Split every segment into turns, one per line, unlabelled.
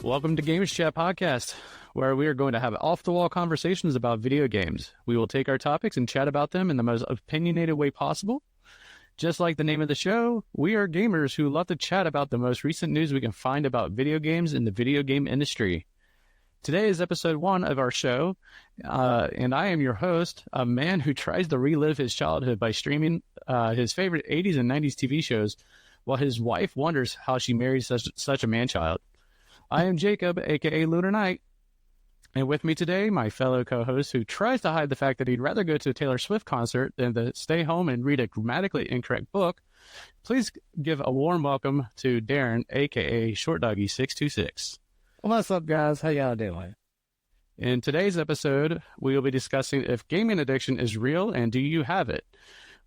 Welcome to Gamers Chat Podcast, where we are going to have off-the-wall conversations about video games. We will take our topics and chat about them in the most opinionated way possible. Just like the name of the show, we are gamers who love to chat about the most recent news we can find about video games in the video game industry. Today is episode 1 of our show, and I am your host, a man who tries to relive his childhood by streaming his favorite 80s and 90s TV shows, while his wife wonders how she married such a man-child. I am Jacob, a.k.a. Lunar Knight, and with me today, my fellow co-host who tries to hide the fact that he'd rather go to a Taylor Swift concert than to stay home and read a grammatically incorrect book. Please give a warm welcome to Darren, a.k.a. Short Doggy 626.
What's up, guys? How y'all doing?
In today's episode, we will be discussing if gaming addiction is real and do you have it.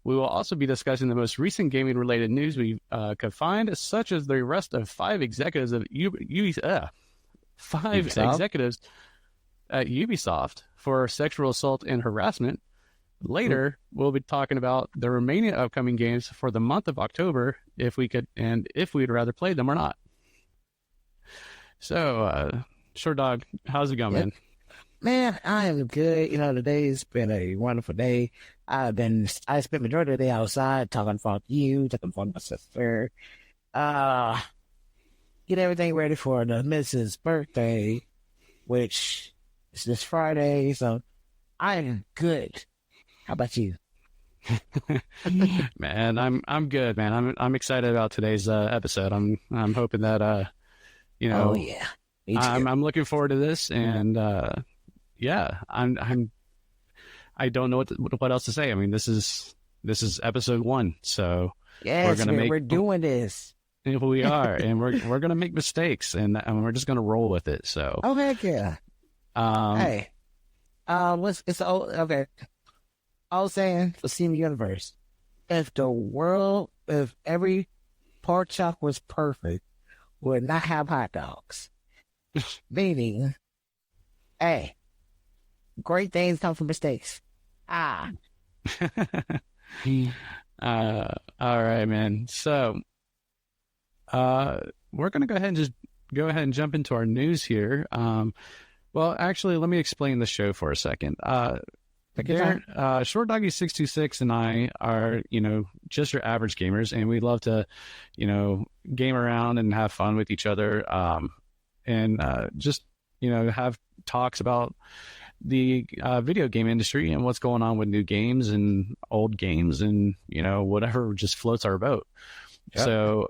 We will also be discussing the most recent gaming-related news we could find, such as the arrest of 5 executives of Ubisoft at Ubisoft for sexual assault and harassment. Later, we'll be talking about the remaining upcoming games for the month of October, if we could, and if we'd rather play them or not. So, Short Dog, how's it going, man?
Man, I am good. You know, today's been a wonderful day. I spent the majority of the day outside talking about you, talking about my sister. Get everything ready for the missus' birthday, which is this Friday. So I am good. How about you?
Man, I'm good, man. I'm excited about today's episode. I'm hoping that you know.
Oh yeah.
I'm looking forward to this, and yeah, I don't know what else to say. I mean, this is episode 1, so
yes, we're doing this.
We are, and we're gonna make mistakes, and we're just gonna roll with it. So
oh heck yeah. Okay. I was saying for Steam Universe, if every pork chop was perfect, would not have hot dogs. Meaning, hey, great things come from mistakes. All
right, man. So, we're gonna go ahead and jump into our news here. Well, actually, let me explain the show for a second. Short Doggy 626 and I are, just your average gamers, and we love to, game around and have fun with each other, and just, have talks about the video game industry and what's going on with new games and old games and, whatever just floats our boat. Yep. So,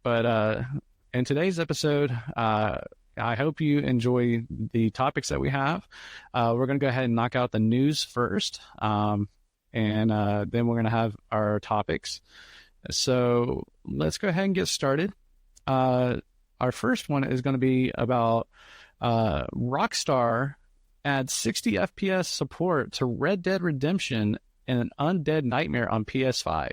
but in today's episode, I hope you enjoy the topics that we have. We're going to go ahead and knock out the news first, and then we're going to have our topics. So let's go ahead and get started. Our first one is going to be about Rockstar adds 60 FPS support to Red Dead Redemption and an Undead Nightmare on PS5.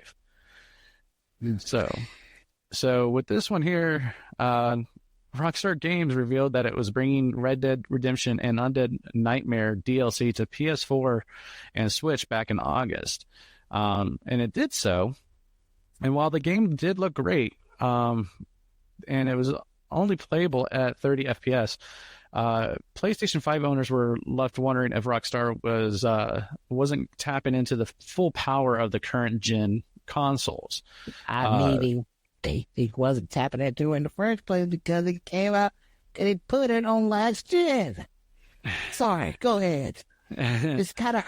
So with this one here, Rockstar Games revealed that it was bringing Red Dead Redemption and Undead Nightmare DLC to PS4 and Switch back in August. And it did so. And while the game did look great, and it was only playable at 30 FPS, PlayStation 5 owners were left wondering if Rockstar wasn't tapping into the full power of the current gen consoles.
They wasn't tapping into it in the first place because it came out and they put it on last gen. Sorry, go ahead. It's kind of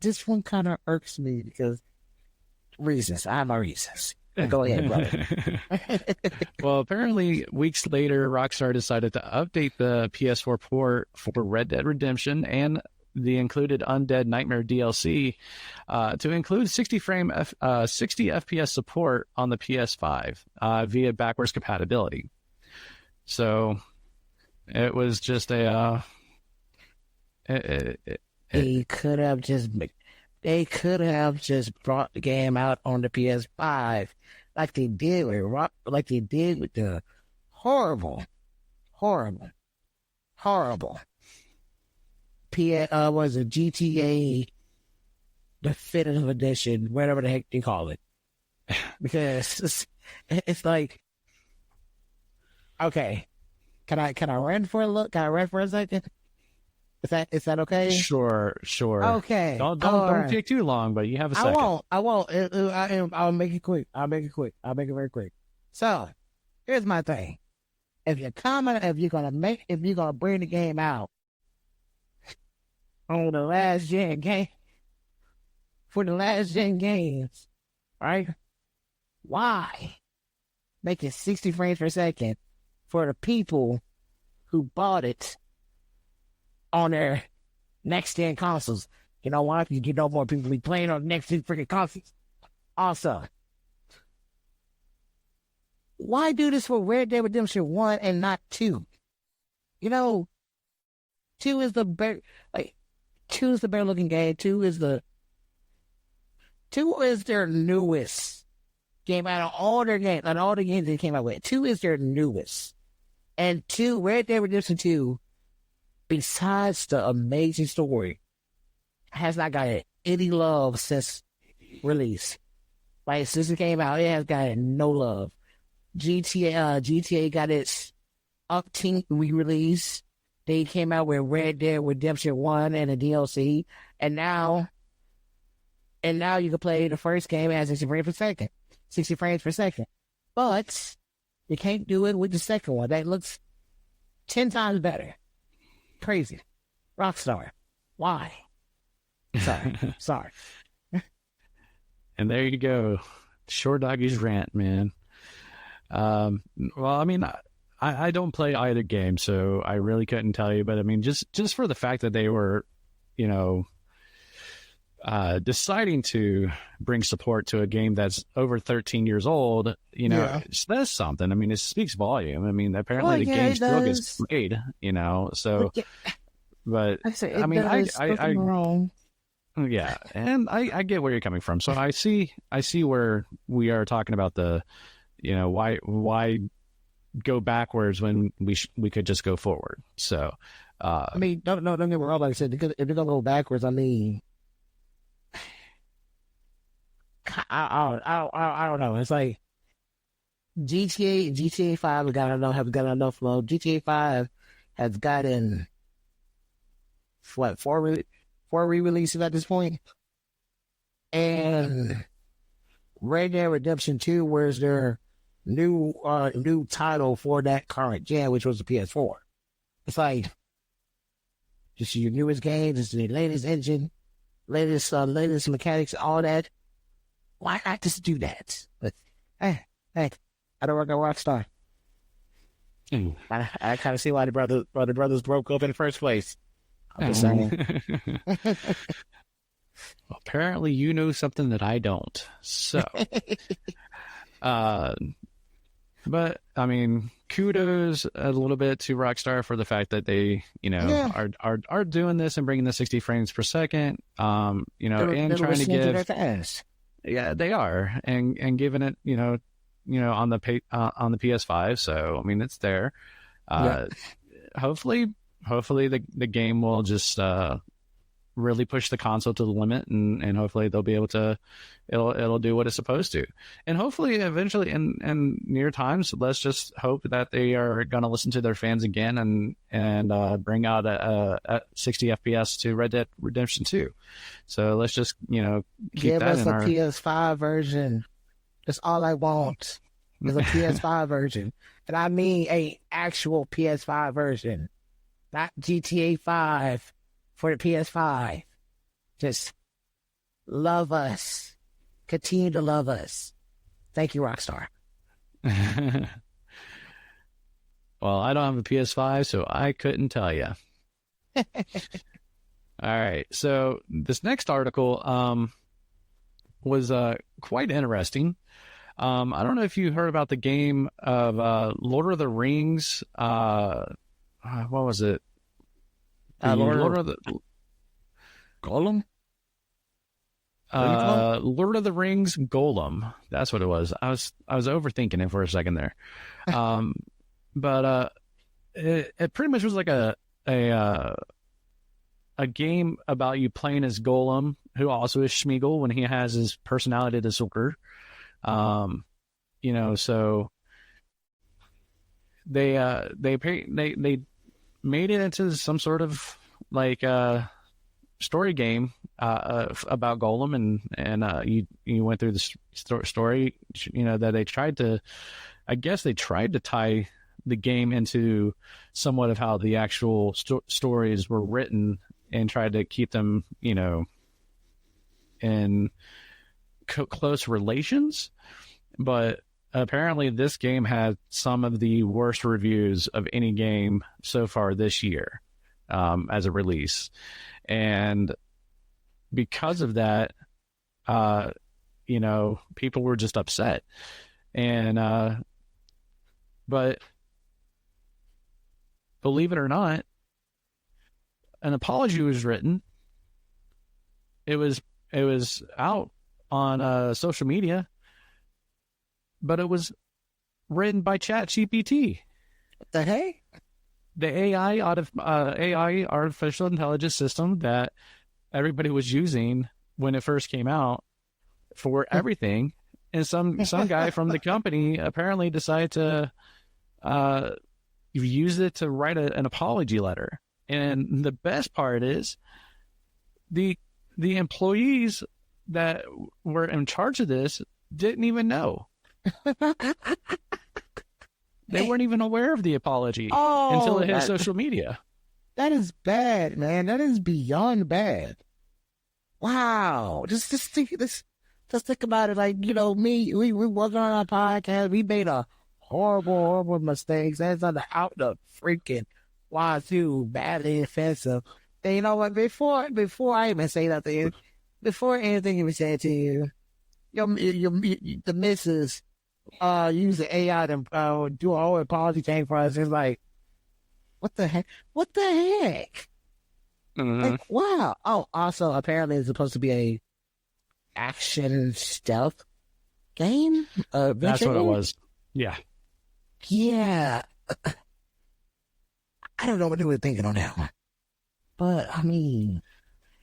this one kind of irks me because reasons. I have my reasons. Go ahead, brother.
Well, apparently, weeks later, Rockstar decided to update the PS4 port for Red Dead Redemption and the included Undead Nightmare DLC to include 60 FPS support on the PS5 via backwards compatibility. So it was just a.
They could have just brought the game out on the PS5 like they did with the horrible was a GTA Definitive Edition, whatever the heck they call it. Because it's like, okay, Can I run for a look? Can I run for a second? Is that okay?
Sure.
Okay.
Don't take too long, but you have a second.
I won't. I'll make it quick. I'll make it very quick. So, here's my thing. If you're gonna bring the game out on the last gen game, for the last gen games, right? Why make it 60 frames per second for the people who bought it on their next gen consoles? You know why? Because you know more people be playing on next gen freaking consoles. Also, why do this for Red Dead Redemption 1 and not 2? You know, 2 is the better, 2 is the better looking game. 2 is their newest game out of all their games, out of all the games they came out with. 2 is their newest. And 2, Red Dead Redemption 2, besides the amazing story, has not gotten any love since release. Like, since it came out, it has gotten no love. GTA got its upteenth re-release. They came out with Red Dead Redemption 1 and a DLC, and now you can play the first game at 60 frames per second. 60 frames per second. But you can't do it with the second one. That looks 10 times better. Crazy. Rockstar. Why? Sorry.
And there you go. Short Doggy's rant, man. Well, I mean, I don't play either game, so I really couldn't tell you. But I mean, just for the fact that they were, deciding to bring support to a game that's over 13 years old, that's something. I mean, it speaks volume. I mean, apparently the game still gets played, so. But I mean, I
wrong.
Yeah, and I get where you're coming from. So I see where we are talking about the, why go backwards when we could just go forward. So,
I mean, don't get me wrong. Like I said, because if you're gonna go backwards, I mean, I don't know. It's like GTA 5 has got enough love. GTA 5 has gotten four re-releases at this point, and Red Dead Redemption 2 was their new title for that current gen, which was the PS4. It's like just your newest game, just the latest engine, latest mechanics, all that. Why not just do that? But hey, I don't work at Rockstar. I kind of see why the brothers broke up in the first place. I'm just saying.
Well, apparently you know something that I don't. So, but I mean, kudos a little bit to Rockstar for the fact that they, are doing this and bringing the 60 frames per second, and trying to give. Yeah, they are, and giving it, on the PS5. So I mean, it's there. Hopefully the game will just really push the console to the limit, and hopefully they'll be able to, it'll do what it's supposed to. And hopefully eventually in near times, let's just hope that they are going to listen to their fans again and bring out a 60 FPS to Red Dead Redemption 2. So let's just, keep
give
that
us
in
a
our
PS5 version. That's all I want is a PS5 version. And I mean a actual PS5 version. Not GTA 5 for the PS5. Just love us. Continue to love us. Thank you, Rockstar.
Well, I don't have a PS5, so I couldn't tell you. All right. So this next article was quite interesting. I don't know if you heard about the game of Lord of the Rings. What was it?
Lord of the Golem?
Lord of the Rings Golem. That's what it was. I was overthinking it for a second there. But it pretty much was like a game about you playing as Golem, who also is Schmeagol when he has his personality disorder. So they made it into some sort of like story game about Golem, and you went through the story, that they tried to, I guess they tried to tie the game into somewhat of how the actual stories were written, and tried to keep them, in close relations. But apparently this game had some of the worst reviews of any game so far this year, as a release. And because of that, people were just upset. And, but believe it or not, an apology was written. It was out on social media, but it was written by ChatGPT.
What the heck?
The AI artificial intelligence system that everybody was using when it first came out for everything, and some guy from the company apparently decided to use it to write an apology letter. And the best part is the employees that were in charge of this didn't even know. They weren't even aware of the apology until it hit social media.
That is bad, man. That is beyond bad. Wow. Just think about it. Like, we wasn't on our podcast. We made a horrible mistakes. That's out the freaking wazoo, badly offensive. And you know what? Before I even say nothing, before anything even said to you, the missus use the AI to do a whole apology thing for us. It's like, what the heck? What the heck?
Mm-hmm.
Like, wow. Oh, also, apparently it's supposed to be a action stealth game.
That's what it was. Yeah.
Yeah. I don't know what they were thinking on that one. But, I mean...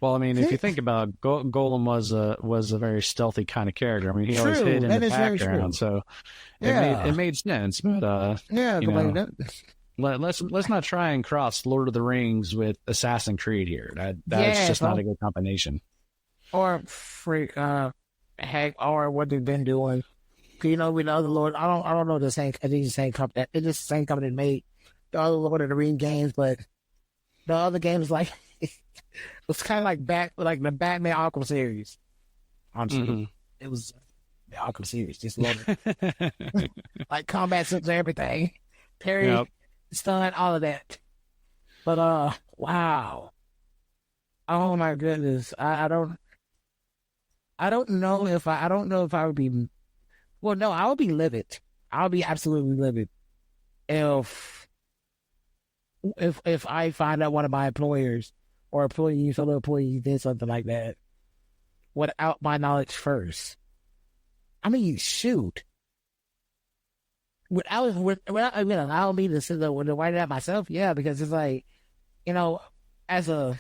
Well, I mean, if you think about it, Golem was a very stealthy kind of character. I mean, he always hid in the background, so it made sense. But let's not try and cross Lord of the Rings with Assassin's Creed here. That's just not a good combination.
Or heck, or what they've been doing. We know the Lord. I don't know the same. I think the same company. It's just the same company that made the other Lord of the Rings games, but the other games like. It's kind of like the Batman Arkham series. Honestly, It was the Arkham series. Just love it. Like combat systems, everything, parry, stun, all of that. But wow, oh my goodness, I don't know if I would be. Well, no, I would be livid. I would be absolutely livid if I find out one of my employers. Or fellow employees did something like that without my knowledge first. I mean, shoot. Without allowing me to sit there and write it out myself, yeah, because it's like, as a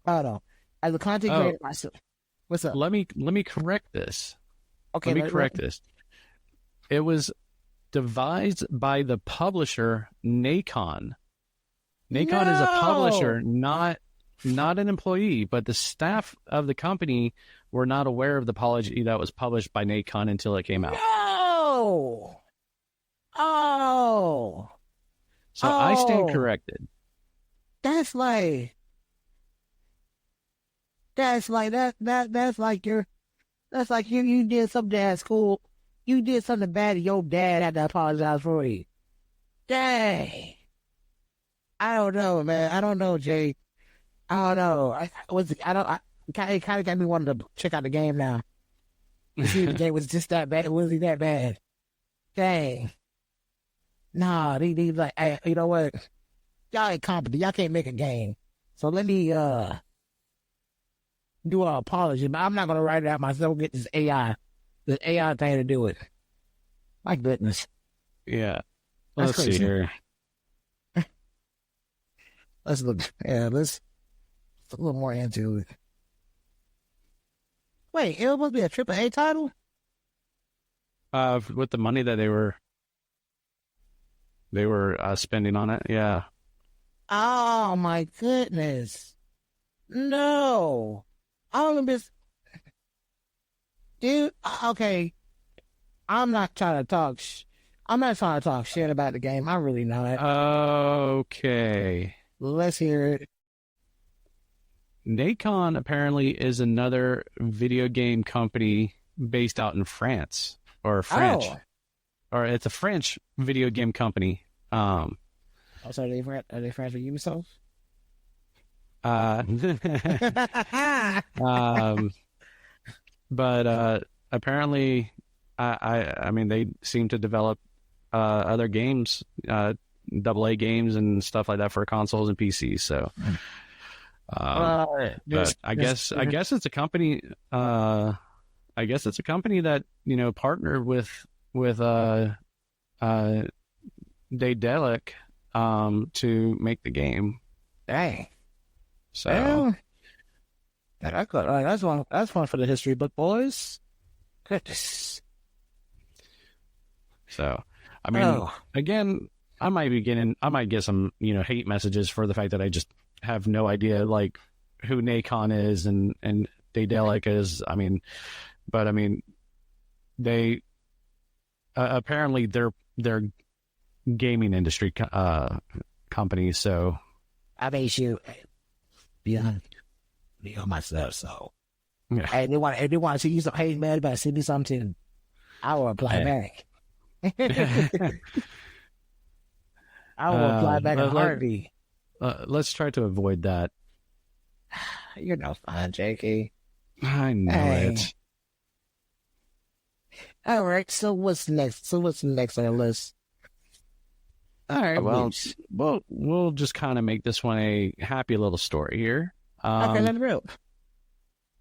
content creator myself. What's up?
Let me correct this.
Okay,
let me correct this. It was devised by the publisher Nacon. Nacon is a publisher, not an employee, but the staff of the company were not aware of the apology that was published by Nacon until it came out.
No! Oh!
So I stand corrected.
That's like you did something at school. You did something bad and your dad had to apologize for you. Dang. I don't know, man. I don't know, Jay. I don't know. It kind of got me wanting to check out the game now. To see if the game was just that bad. Was he that bad? Dang. Nah, they like, hey, you know what? Y'all ain't competent. Y'all can't make a game. So let me do an apology. But I'm not gonna write it out myself. Get this AI thing to do it. My goodness.
Yeah.
Let's
see here.
Let's look. Yeah, let's a little more into it. Wait, it must be a AAA title?
With the money that they were. they were spending on it. Yeah.
Oh my goodness. No. I don't miss dude, okay. I'm not trying to talk I'm not trying to talk shit about the game. I'm really not.
Okay.
Let's hear it.
Nacon apparently is another video game company based out in France or French,
Oh.
or it's a French video game company.
Oh, so are they friends with Ubisoft?
Uh, but apparently, I mean, they seem to develop other games, AA games and stuff like that for consoles and PCs. So, but I guess it's a company. I guess it's a company that partnered with Daedalic to make the game.
Dang.
So
Well, that's one for the history book, boys. Goodness.
So, I mean, again, I might get some, hate messages for the fact that I just have no idea, like, who Nacon is and Daedalic is. I mean, they apparently they're gaming industry companies. So,
I made you be on myself. So,
yeah.
hey, if they want to see you some hate, man, but send me something. I will reply back. I will reply back in heartbeat.
Let's try to avoid that.
You're no fun, JK.
I know it.
All right. So what's next? On the list?
All right. Well, we'll just kind of make this one a happy little story here.
Okay, let it rip.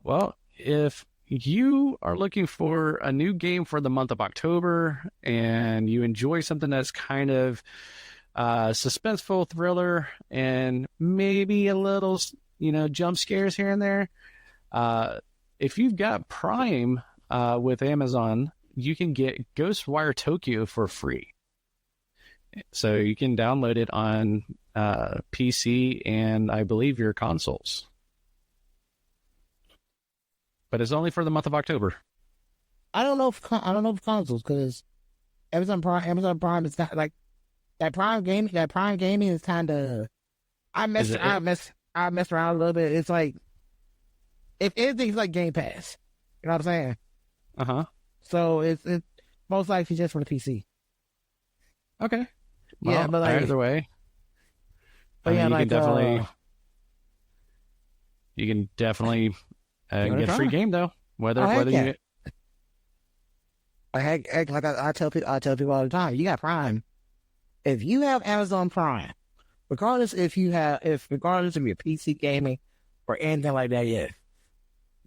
Well, if you are looking for a new game for the month of October and you enjoy something that's kind of suspenseful thriller and maybe a little, jump scares here and there, if you've got Prime with Amazon, you can get Ghostwire Tokyo for free. So you can download it on PC and I believe your consoles. But it's only for the month of October.
I don't know if consoles, because Amazon Prime is not like that. Prime gaming is kind of. I messed around a little bit. It's like, if anything's like Game Pass, you know what I'm saying? So it's most likely just for the PC.
Okay. Well,
yeah, but like,
either way.
But yeah,
you can definitely get a free
try.
game though. Whether
yeah.
you
like I tell people all the time, you got Prime. If you have Amazon Prime, regardless if your PC gaming or anything like that, yeah,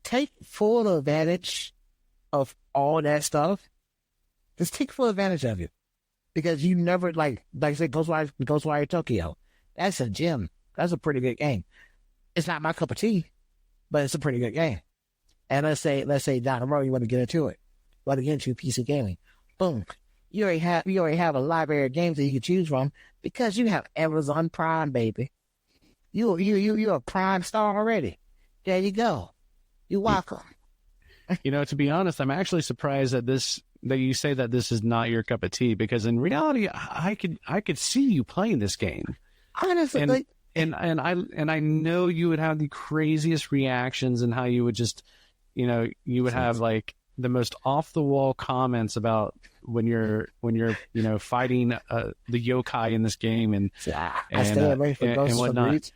take full advantage of all that stuff. Just take full advantage of it, because you never like I said, Ghostwire Tokyo. That's a gem. That's a pretty good game. It's not my cup of tea, but it's a pretty good game. And let's say down the road you want to get into it, you want to get into PC gaming. Boom. You already have a library of games that you can choose from because you have Amazon Prime, baby. You're a Prime star already. There you go. You're welcome.
To be honest, I'm actually surprised that you say that this is not your cup of tea, because in reality, I could see you playing this game.
Honestly,
and I know you would have the craziest reactions, and how you would just, you would have like the most off the wall comments about when you're fighting the yokai in this game and
stay away from ghosts and whatnot.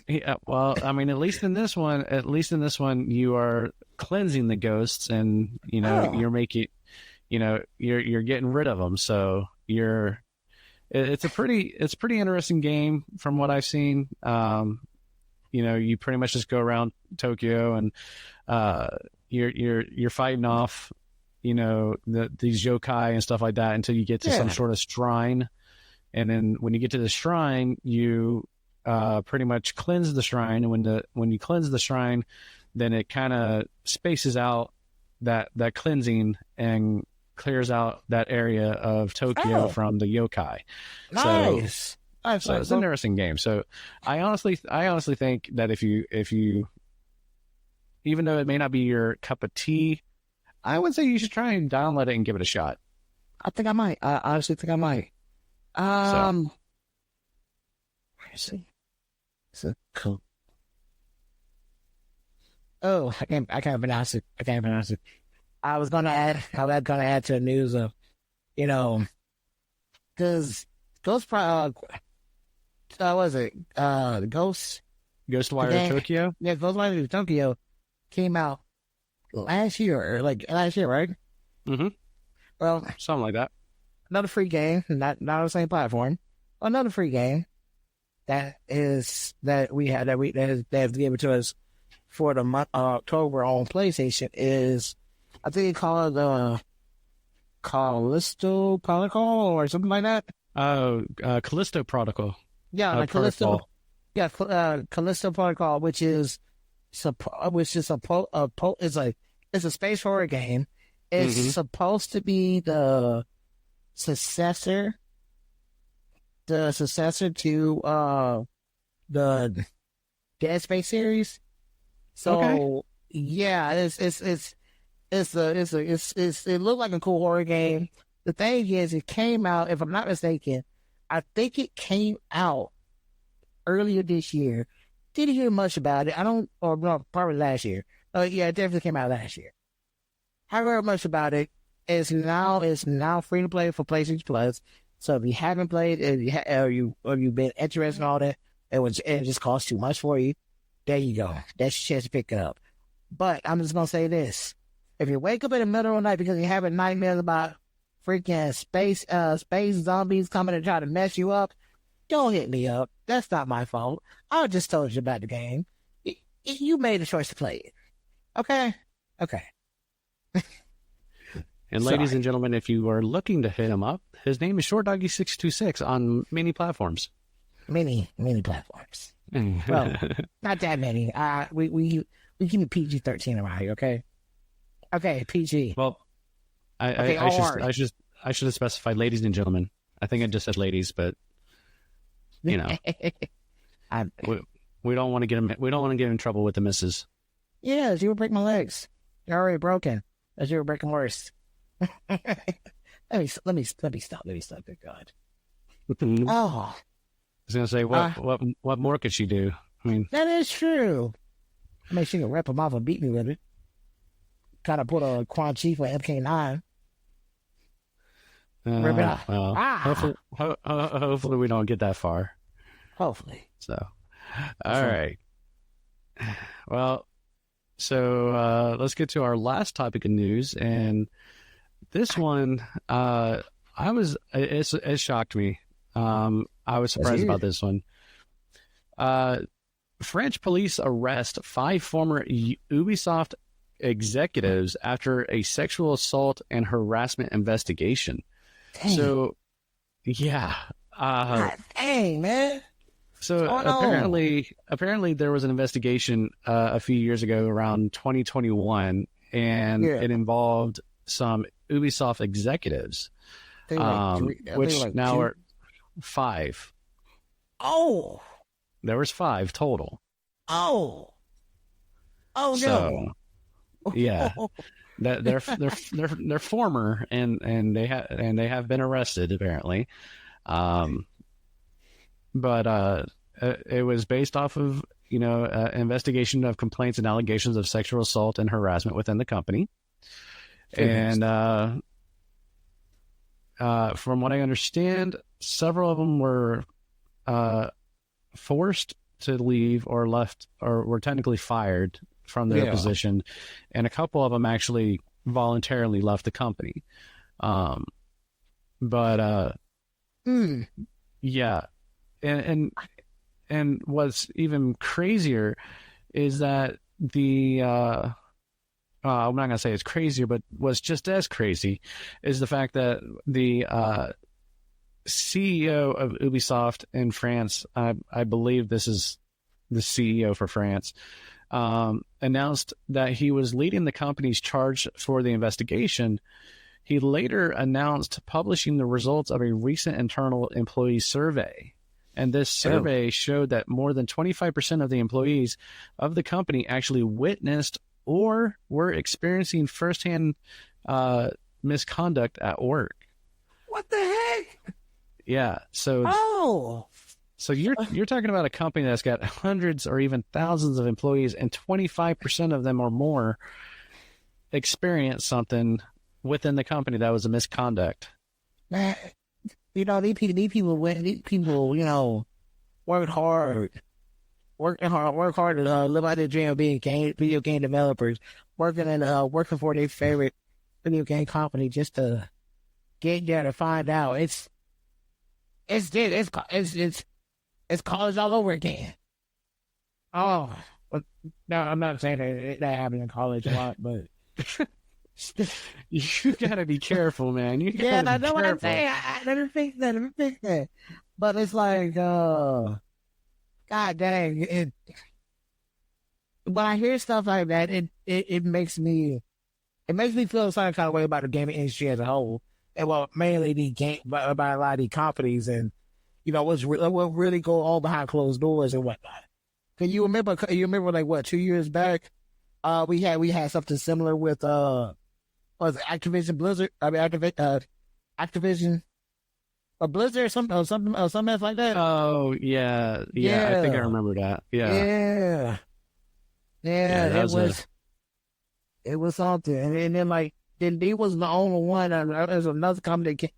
Yeah, well, I mean, at least in this one, you are cleansing the ghosts, and you're making, you're getting rid of them. So it's a pretty interesting game from what I've seen. You pretty much just go around Tokyo and you're fighting off, these yokai and stuff like that until you get to some sort of shrine, and then when you get to the shrine, you pretty much cleanse the shrine, and when you cleanse the shrine, then it kind of spaces out that cleansing and clears out that area of Tokyo from the yokai.
Nice.
So it's an interesting game. So I honestly think that if you, even though it may not be your cup of tea, I would say you should try and download it and give it a shot.
I think I might. I honestly think I might. Where is he? It's a cool. Oh, I can't pronounce it. I was gonna add to the news of, because Ghost what was it?
Ghostwire Tokyo?
Yeah, Ghostwire Tokyo came out last year, right?
Mm-hmm.
Well,
something like that.
Another free game, not on the same platform. Another free game that has given to us for the month of October on PlayStation is, I think they call it Callisto Protocol or something like that.
Callisto Protocol.
Yeah, like Callisto. Yeah, Callisto Protocol, which is a space horror game. It's supposed to be the successor to the Dead Space series. So yeah, it looked like a cool horror game. The thing is, it came out, if I'm not mistaken, I think it came out earlier this year. Didn't hear much about it. Probably last year. Yeah, it definitely came out last year. Haven't heard much about it. It's now free to play for PlayStation Plus. So if you haven't played, or you've been interested in all that, it just costs too much for you. There you go. That's your chance to pick it up. But I'm just gonna say this: if you wake up in the middle of the night because you're having nightmares about freaking space zombies coming to try to mess you up, don't hit me up. That's not my fault. I just told you about the game. You made the choice to play it. Okay.
And ladies and gentlemen, if you are looking to hit him up, his name is ShortDoggy626 on many platforms.
Many platforms. Well, not that many. We keep it PG-13 around here, okay? Okay, PG.
Well, I should have specified ladies and gentlemen. I think I just said ladies, but we don't want to get him. We don't want to get in trouble with the missus.
Yeah, you would break my legs. They're already broken. As you were breaking worse. Let me stop. Good God. Oh.
I was gonna say, what more could she do? I mean,
that is true. I mean, she can rip him off and beat me with it. Kind of put a Quan Chi for MK9. Rip it off.
Well, hopefully we don't get that far.
Hopefully.
So, all right. Well, so let's get to our last topic of news, and this one, it shocked me. I was surprised about this one. French police arrest 5 former Ubisoft executives after a sexual assault and harassment investigation.
Dang.
So, yeah.
God dang, man.
So apparently there was an investigation a few years ago, around 2021, and it involved some Ubisoft executives, which now are 5.
Oh,
there was 5 total.
Oh no!
So, yeah, they're former, and they have been arrested apparently, but it was based off of investigation of complaints and allegations of sexual assault and harassment within the company. And from what I understand, several of them were forced to leave or left, or were technically fired from their position, and a couple of them actually voluntarily left the company. Yeah, and what's even crazier is that I'm not going to say it's crazier, but what's just as crazy is the fact that the CEO of Ubisoft in France, I believe this is the CEO for France, announced that he was leading the company's charge for the investigation. He later announced publishing the results of a recent internal employee survey. And this survey showed that more than 25% of the employees of the company actually witnessed or were experiencing firsthand misconduct at work.
What the heck?
Yeah. So you're talking about a company that's got hundreds or even thousands of employees, and 25% of them or more experienced something within the company that was a misconduct.
Man, these people, work hard to live out their dream of being video game developers, working for their favorite video game company just to get there to find out it's college all over again. Oh, no, I'm not saying that happened in college a lot, but
you gotta be careful, man.
I know what I'm saying. I never think that. But it's like, God dang, when I hear stuff like that, it makes me feel some kind of way about the gaming industry as a whole, and mainly about a lot of the companies, and what really go on behind closed doors and whatnot. Can you remember? Like 2 years back, we had something similar with was it Activision Blizzard? I mean Activision or Blizzard or something else like that.
Oh yeah. I think I remember that.
Yeah. It was something, and then he wasn't the only one. There's another company that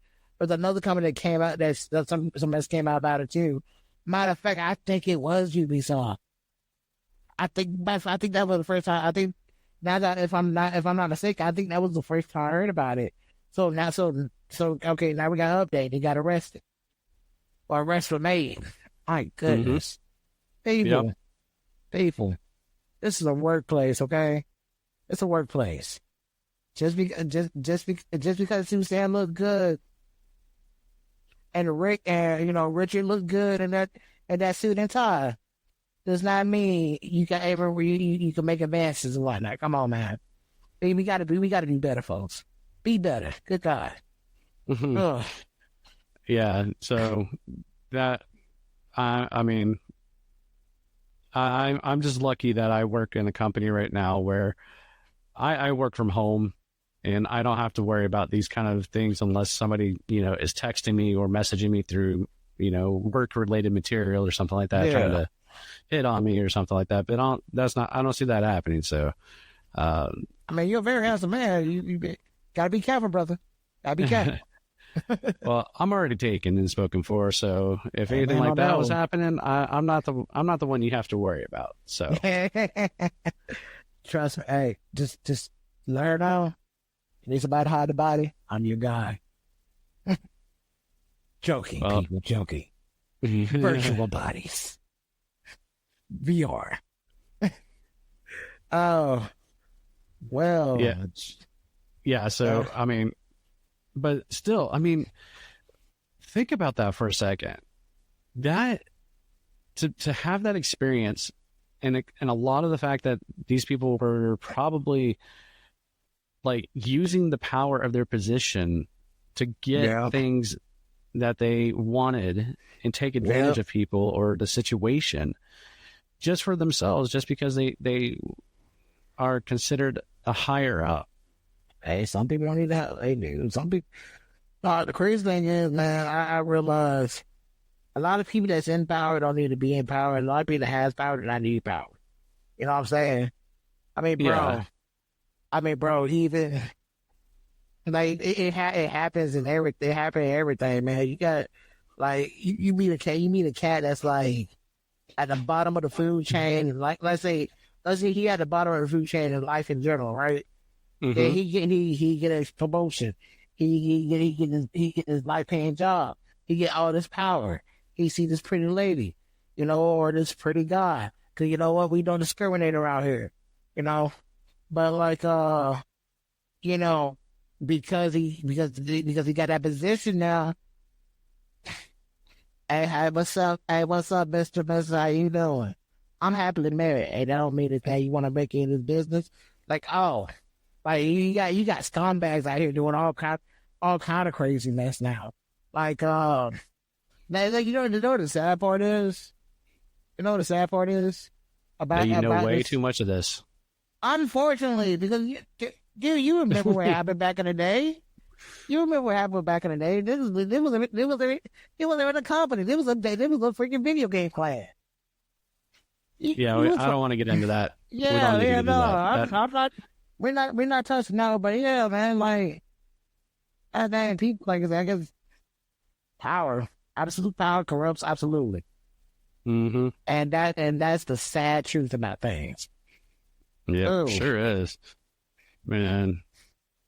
came out that some else came out about it too. Matter of fact, I think it was Ubisoft. I think that was the first time. I think now that if I'm not mistaken, I think that was the first time I heard about it. So now okay, now we got an update. They got arrested. Or arrest were made. My goodness. People. This is a workplace, okay? It's a workplace. Just because Suzanne looked good and Richard looked good in that suit and tie does not mean you can make advances and whatnot. Come on, man. We gotta do better, folks. Be better. Good God.
Mm-hmm. Yeah. So that I'm just lucky that I work in a company right now where I work from home, and I don't have to worry about these kind of things unless somebody is texting me or messaging me through work related material or something like that, trying to hit on me or something like that. But I don't see that happening. So,
you're a very handsome man. You gotta be careful, brother. Gotta be careful.
Well, I'm already taken and spoken for. So if anything like that was happening, I'm not the one you have to worry about. So
trust me. Hey, just learn now. It's about to hide the body. I'm your guy. Joking, people, joking. Virtual bodies. VR. Oh, well.
Yeah. So, but still, think about that for a second. That to have that experience, and a lot of the fact that these people were probably like using the power of their position to get things that they wanted and take advantage of people or the situation just for themselves, just because they are considered a higher up.
Hey, some people don't need that. They do. Some people. The crazy thing is, man, I realize a lot of people that's in power don't need to be in power. A lot of people that has power do not need power. You know what I'm saying? Bro, even like it happens in everything. It happens in everything, man. You got you meet a cat that's like at the bottom of the food chain. Like let's say he at the bottom of the food chain in life in general, right? Mm-hmm. Yeah, he get a promotion. He get his life paying job. He get all this power. He see this pretty lady, or this pretty guy. Cause you know what? We don't discriminate around here, But because he got that position now. Hey, what's up? Hey, what's up, Mr. How you doing? I'm happily married. Hey, that don't mean that you want to make it in this business. Like, oh, Like you got scumbags out here doing all kind of craziness now. Like you know what the sad part is? You know what the sad part is
That you know
about
way
this?
too much of this.
Unfortunately, because you remember what happened back in the day. You remember what happened back in the day? There was a company. There was a freaking video game class.
Yeah,
You was,
I don't want to get into that. We don't need to
yeah,
get into
no,
that.
I'm not. We're not touching now, but yeah, man, like, I think people like I guess power, absolute power corrupts absolutely,
Mm-hmm.
and that's the sad truth about things.
Yep,
Oh,
sure is. Man,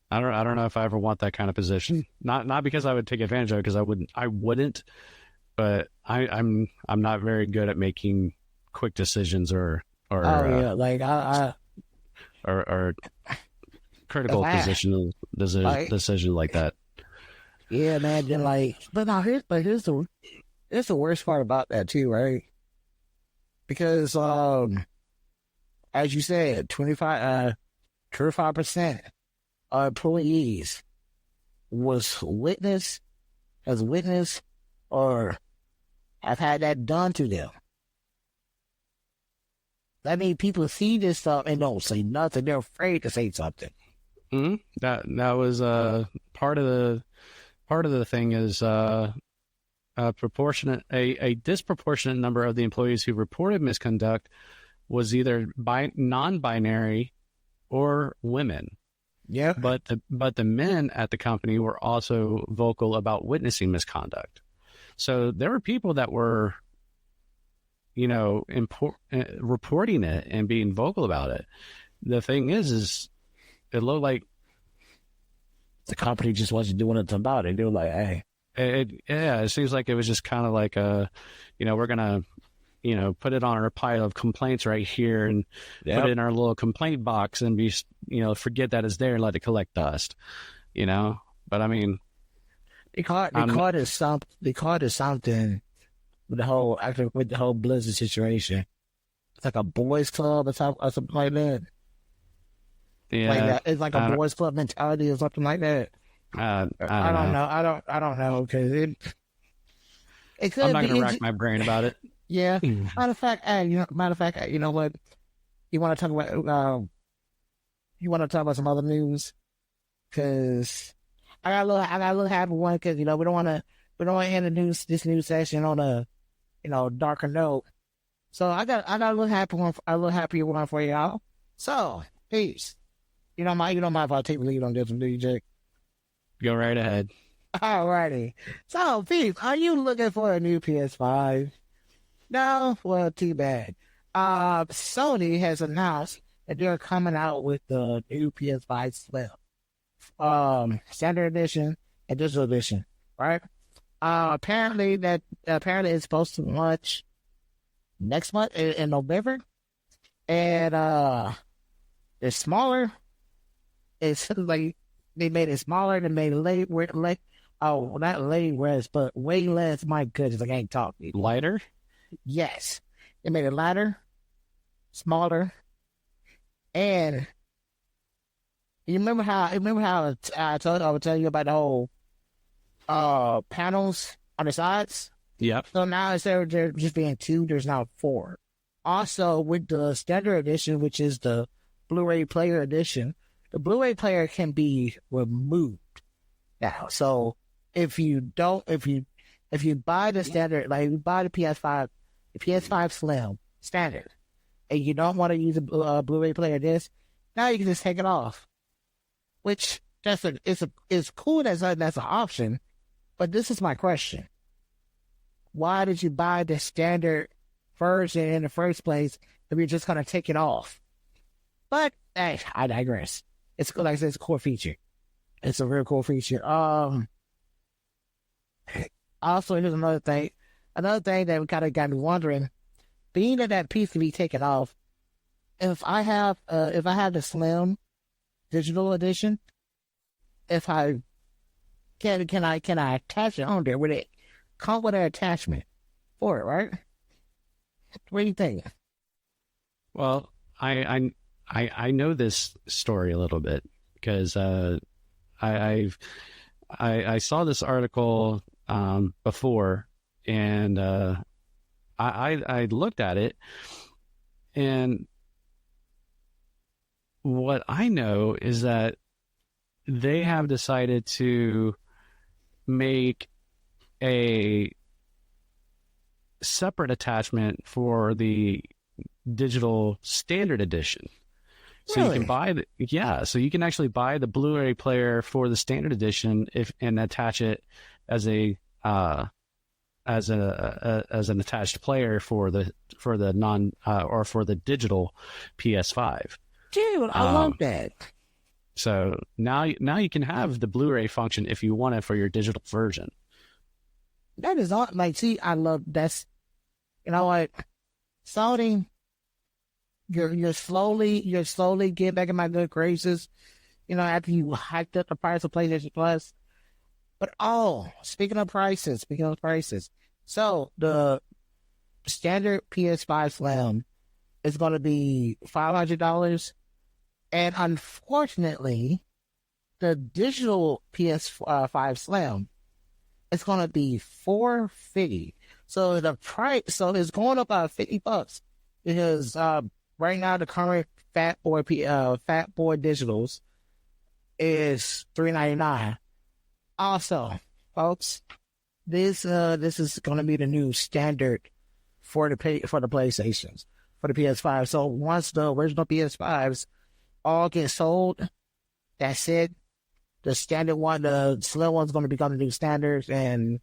I don't know if I ever want that kind of position. Not because I would take advantage of it, because I wouldn't. But I'm not very good at making quick decisions or
oh yeah, like
or critical
I like
decision like that.
yeah, man. Then like, here's the worst part about that too, right? Because as you said, 25% of employees has witnessed or have had that done to them. That means people see this stuff and don't say nothing. They're afraid to say something.
Mm-hmm. That was part of the thing is a disproportionate number of the employees who reported misconduct was either non-binary or women.
Yeah.
But the men at the company were also vocal about witnessing misconduct. So there were people that were, reporting it and being vocal about it. The thing is it looked like
the company just wasn't doing anything about it. They were like, hey.
It seems like it was just kind of like we're going to, put it on our pile of complaints right here and put it in our little complaint box and be, forget that it's there and let it collect dust, But I mean,
they caught it something with the whole Blizzard situation. It's like a boys club or something like that.
Yeah,
like that. It's like a boys club mentality or something like that.
I
don't know. I don't know because it could
I'm not
be.
gonna rack my brain about it.
Yeah. Matter of fact, you know what? You want to talk about? You want to talk about some other news? Because I got a little happy one because we don't want to end this news session on a darker note. So I got a little happier one for y'all. So peace. You don't mind if I take the lead on this one, do you, Jake?
Go right ahead.
Alrighty. So, peace. Are you looking for a new PS5? No? Well, too bad. Sony has announced that they're coming out with the new PS5 Slim. Standard edition and digital edition, right? Apparently it's supposed to launch next month in November. And it's smaller. It's like they made it smaller. They made it not less, but way less. My goodness, I can't talk.
Lighter?
Yes. They made it lighter, smaller, and you remember how I would tell you about the whole panels on the sides?
Yep.
So now instead of just being 2, there's now 4. Also, with the standard edition, which is the Blu-ray player edition, the Blu-ray player can be removed now. So if you buy the standard, like you buy the PS5 Slim standard, and you don't want to use a Blu-ray player disc, now you can just take it off. Which it's cool that's an option, but this is my question: why did you buy the standard version in the first place if you're just gonna take it off? But hey, I digress. It's like I said, it's a core feature. It's a real cool feature. Also, here's another thing. Another thing that kind of got me wondering: being that piece can be taken off, if I have the Slim digital edition, if I can I attach it on there? Would it come with an attachment for it? Right? What do you think?
Well, I know this story a little bit. because I saw this article before, and I looked at it, and what I know is that they have decided to make a separate attachment for the digital standard edition. So
Really?
you can buy so you can actually buy the Blu-ray player for the standard edition and attach it as an attached player for the non or for the digital PS5.
Dude, I love that.
So now you can have the Blu-ray function if you want it for your digital version.
That is all. Like, see, I love that's. You know what, Sony, you're slowly getting back in my good graces. You know, after you hiked up the price of PlayStation Plus. But speaking of prices, so the standard PS5 Slim is going to be $500, and unfortunately, the digital PS5 Slim is going to be $450. So the price, it's going up by $50 because right now the current Fat Boy Digitals is $399. Also, folks, this is going to be the new standard for the PlayStations, for the PS5. So once the original PS5s all get sold, that's it. The standard one, the slim one's going to become the new standards, and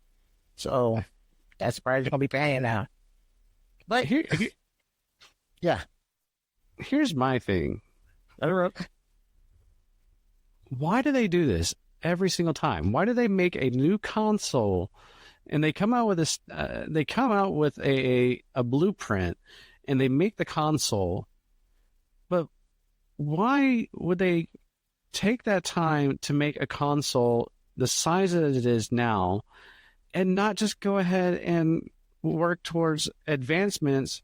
so that's the price you're going to be paying now. But yeah,
here's my thing. Why do they do this every single time? Why do they make a new console and they come out with this? They come out with a blueprint and they make the console, but why would they take that time to make a console the size that it is now and not just go ahead and work towards advancements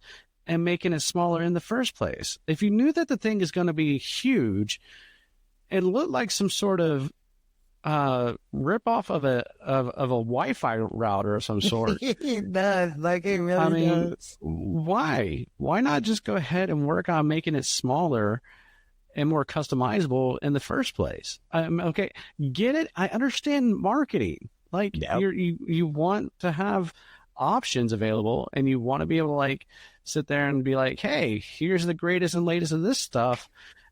and making it smaller in the first place? If you knew that the thing is going to be huge and look like some sort of rip off of a Wi-Fi router of some sort.
It does, like it really does.
Why not just go ahead and work on making it smaller and more customizable in the first place? Okay, get it. I understand marketing. Like,
yep.
you want to have options available, and you want to be able to like sit there and be like, hey, here's the greatest and latest of this stuff.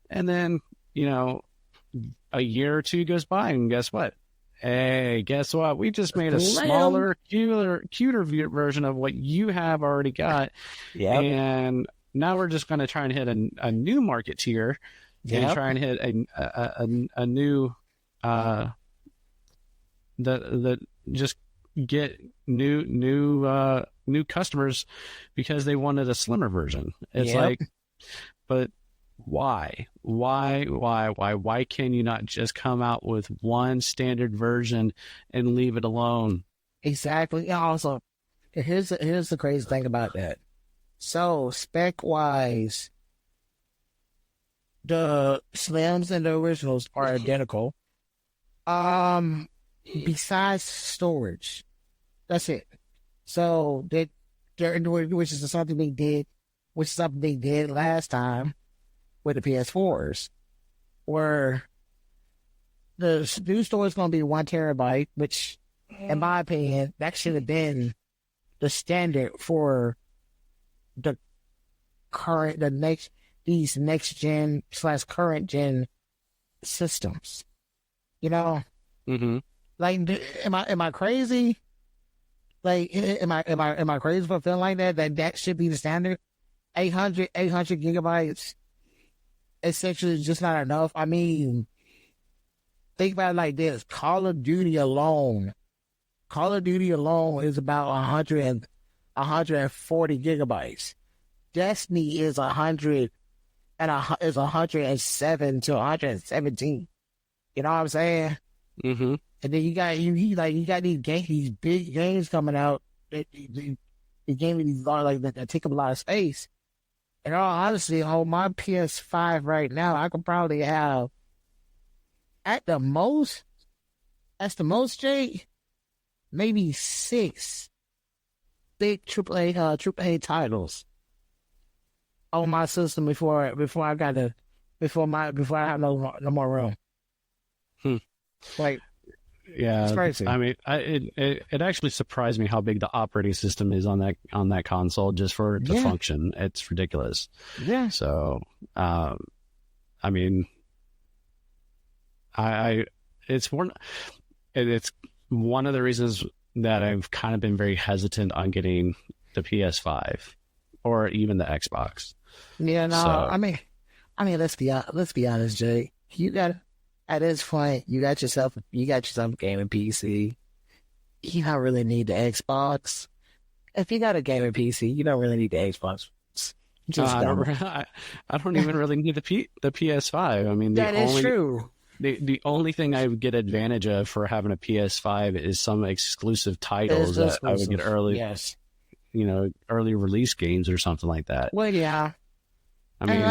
And then, you know, a year or two goes by, and guess what? Hey, guess what? We just made a smaller, cuter version of what you have already got.
Yeah.
And now we're just going to try and hit a new market tier. And try and hit a new that just get new customers because they wanted a slimmer version. It's like, but why can you not just come out with one standard version and leave it alone?
Exactly. And also, here's the crazy thing about that. So spec wise, the Slims and the originals are identical. Besides storage, that's it. So which is something they did last time with the PS4s, where the new storage is going to be 1 terabyte, which, in my opinion, that should have been the standard for the these next gen / current gen systems. You know, like, am I crazy? Like, am I crazy for feeling like that should be the standard? 800 gigabytes essentially is just not enough. I mean, think about it like this: Call of Duty alone is about 140 gigabytes. Destiny is 107 to 117. You know what I'm saying?
Mm-hmm.
And then you got these big games coming out. The games that take up a lot of space. And all honesty, on my PS5 right now, I could probably have at the most, that's the most, Jay, maybe 6 big AAA titles on my system before I have no more room. Like,
Yeah,
it's crazy.
I mean, it actually surprised me how big the operating system is on that console just for it to function. It's ridiculous.
Yeah.
So, I mean, it's one of the reasons that I've kind of been very hesitant on getting the PS5 or even the Xbox.
Yeah, no,
So,
I mean, let's be honest, Jay. At this point, you got yourself a gaming PC. You don't really need the Xbox. If you got a gaming PC, you don't really need the Xbox.
I don't even really need the PS5. I mean,
that is true.
The only thing I would get advantage of for having a PS5 is some exclusive titles that I would get early.
Yes.
Early release games or something like that.
Well, yeah.
I mean,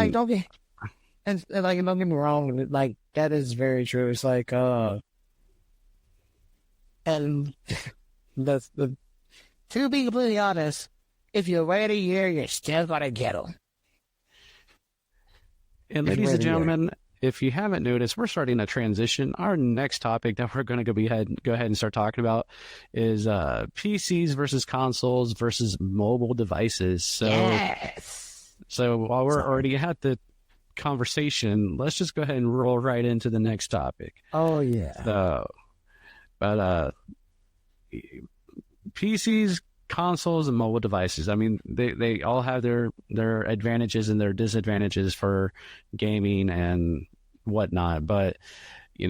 and don't get me wrong. Like, that is very true. It's like, and to be completely honest, if you wait a year, you're still gonna get them.
And ladies and gentlemen, if you haven't noticed, we're starting a transition. Our next topic that we're going to go ahead and start talking about is PCs versus consoles versus mobile devices. So while we're already at the conversation, let's just go ahead and roll right into the next topic.
Oh yeah.
But PCs, consoles, and mobile devices. I mean, they all have their advantages and their disadvantages for gaming and whatnot. But you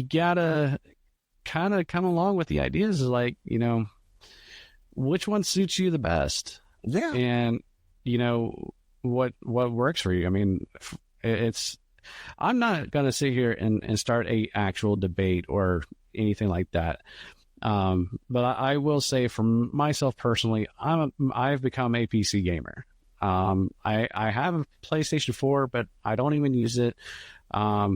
gotta kind of come along with the ideas. Like, which one suits you the best?
Yeah.
And what works for you. I mean, I'm not going to sit here and start a actual debate or anything like that. But I will say for myself personally, I've become a PC gamer. I have a PlayStation 4, but I don't even use it. I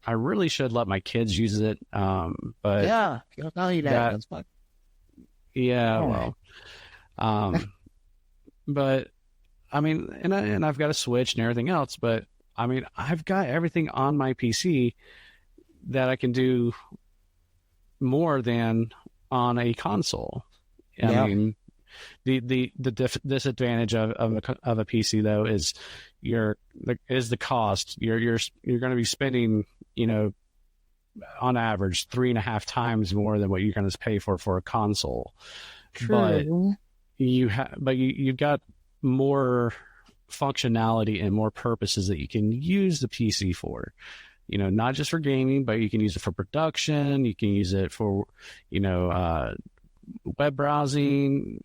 really should let my kids use it. But
yeah, I'll eat that. That's fine.
Yeah, well, but I mean, and I've got a Switch and everything else, but I mean, I've got everything on my PC that I can do more than on a console. I mean, the disadvantage of a PC though is the cost. You're going to be spending, on average 3.5 times more than what you're going to pay for a console.
True.
But you've got more functionality and more purposes that you can use the PC for. Not just for gaming, but you can use it for production. You can use it for, web browsing,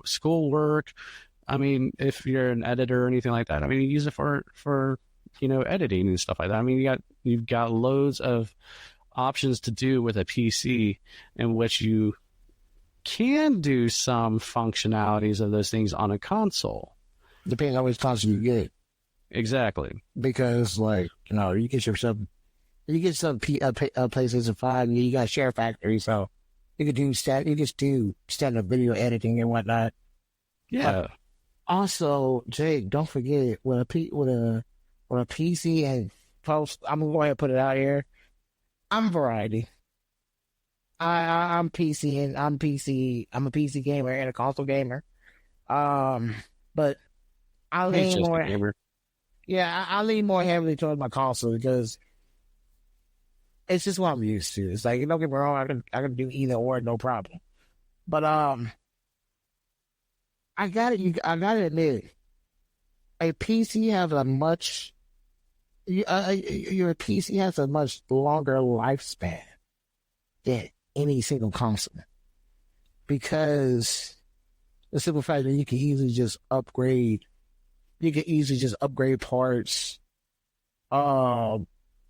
schoolwork. I mean, if you're an editor or anything like that, I mean, you use it for editing and stuff like that. I mean, you've got loads of options to do with a PC in which you can do some functionalities of those things on a console.
Depending on which console you get.
Exactly.
Because, like, you get some PlayStation 5, and you got Share Factory, so you could do standard video editing and whatnot.
Yeah.
But also, Jake, don't forget with a PC and post. I'm gonna go ahead and put it out here. I'm variety. I'm PC and I'm PC. I'm a PC gamer and a console gamer. But I lean more. Yeah, I lean more heavily towards my console because it's just what I'm used to. It's like, don't get me wrong, I can do either or, no problem. But I gotta admit, a PC has a much your PC has a much longer lifespan than any single console, because the simple fact that you can easily just upgrade parts,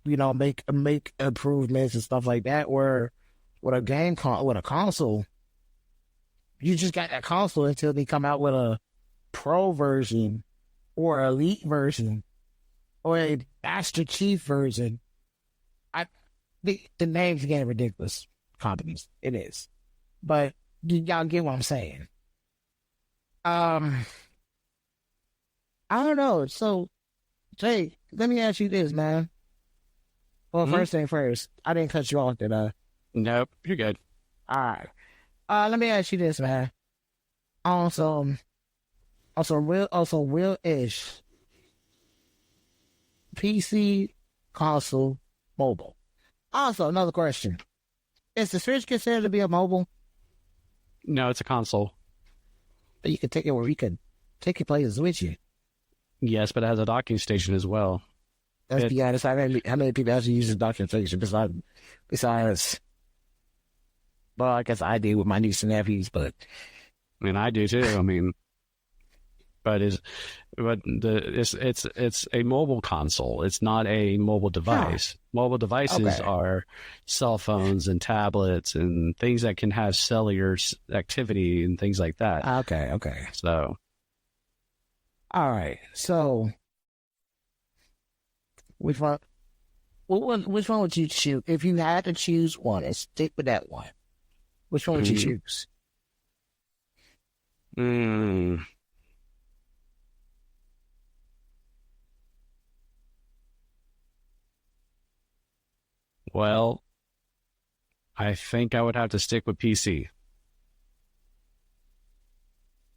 make improvements and stuff like that. Where with a console, you just got that console until they come out with a pro version or elite version. or a Master Chief version. The name's getting ridiculous. Companies, it is, but y'all get what I'm saying. I don't know. So, Jay, let me ask you this, man. Well, first thing first, I didn't cut you off, did I?
Nope, you're good.
All right. Let me ask you this, man. Also real-ish. PC, console, mobile. Also, another question. Is the Switch considered to be a mobile?
No, it's a console.
But you can take it where you can take your places with you.
Yes, but it has a docking station as well.
Let's be honest. How many people actually use the docking station besides? Well, I guess I do with my nieces and nephews, but
I mean, I do too. I mean, it's a mobile console. It's not a mobile device. Mobile devices are cell phones and tablets and things that can have cellular activity and things like that.
Okay.
So,
all right. So, which one would you choose if you had to choose one and stick with that one? Which one would you choose?
Well, I think I would have to stick with PC.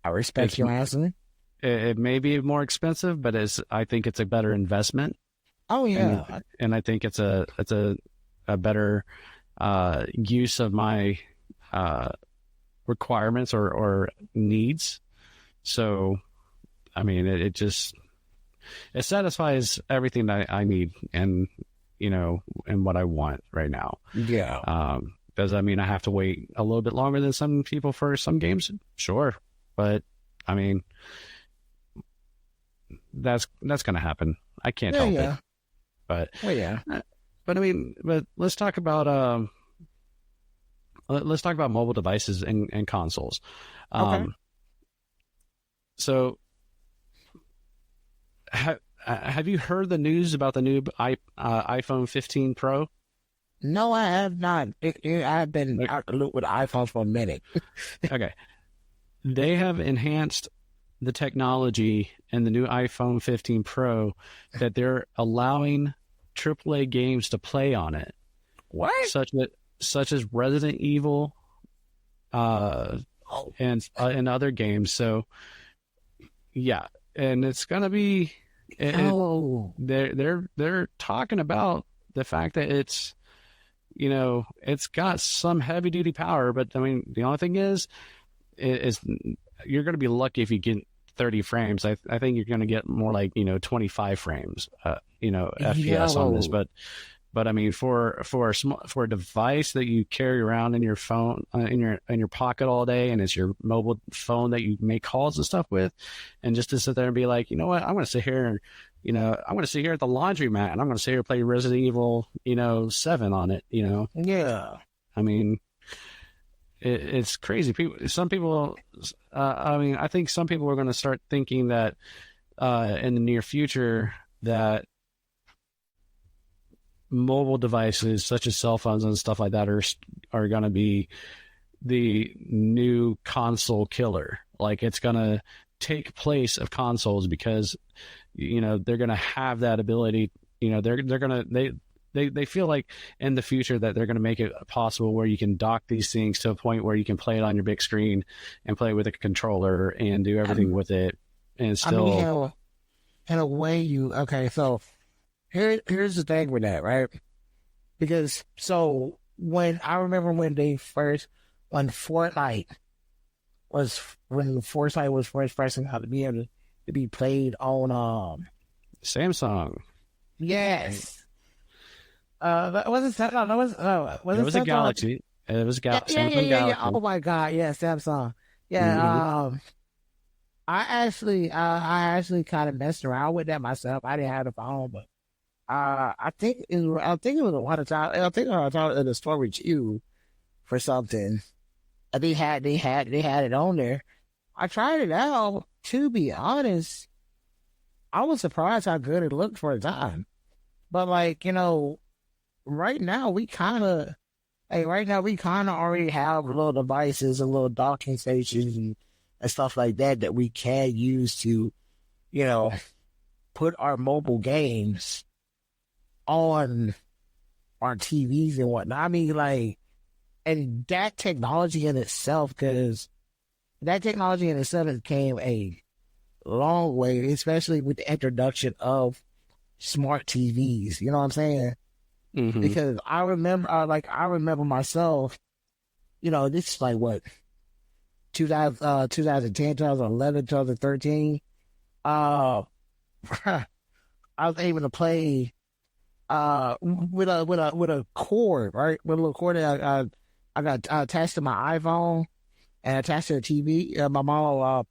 I respect your answer.
It may be more expensive, but I think it's a better investment.
Oh yeah,
and I think it's a better use of my requirements or needs. So, I mean, it satisfies everything that I need and and what I want right now.
Yeah.
Does that mean I have to wait a little bit longer than some people for some games? Sure, but I mean, that's going to happen. I can't help it. But but I mean, let's talk about mobile devices and consoles. So, have you heard the news about the new iPhone 15 Pro?
No, I have not. I've been out the loop with iPhones for a minute.
Okay. They have enhanced the technology in the new iPhone 15 Pro that they're allowing AAA games to play on it.
What?
Such as Resident Evil and other games. So, yeah. And it's going to be... They're talking about the fact that it's got some heavy duty power, but I mean the only thing is you're going to be lucky if you get 30 frames. I think you're going to get more like 25 frames FPS on this, but I mean for a device that you carry around in your phone in your pocket all day, and it's your mobile phone that you make calls and stuff with, and just to sit there and be like, you know what, I'm going to sit here and I'm going to sit here at the laundromat and I'm going to sit here and play Resident Evil 7 on it.
Yeah.
I mean, it's crazy. Some people. I mean, I think some people are going to start thinking that in the near future that mobile devices such as cell phones and stuff like that are going to be the new console killer. Like, it's going to take place of consoles because they're going to have that ability. They're going to they feel like in the future that they're going to make it possible where you can dock these things to a point where you can play it on your big screen and play with a controller and do everything with it and still.
I mean, in a way, so here's the thing with that, right? Because when Fortnite was first pressing out to be able to be played on
Samsung.
Yes. Was it Samsung?
It was a Galaxy. It was Samsung Galaxy.
Yeah. Oh my God, yeah, Samsung. Yeah. I actually kind of messed around with that myself. I didn't have the phone, but I think it was one time. I think I was talking in the store with you for something. They had it on there. I tried it out. To be honest, I was surprised how good it looked for a time. But like, right now we kind of, already have little devices and little docking stations and stuff like that we can use to, you know, put our mobile games on our TVs and whatnot. I mean, like, and that technology in itself, because that technology in itself has came a long way, especially with the introduction of smart TVs. You know what I'm saying?
Mm-hmm.
Because I remember, I remember myself. This is like what 2010, 2011, 2013. I was able to play with a cord, right? With a little cord that I got attached to my iPhone and attached to the TV, my mom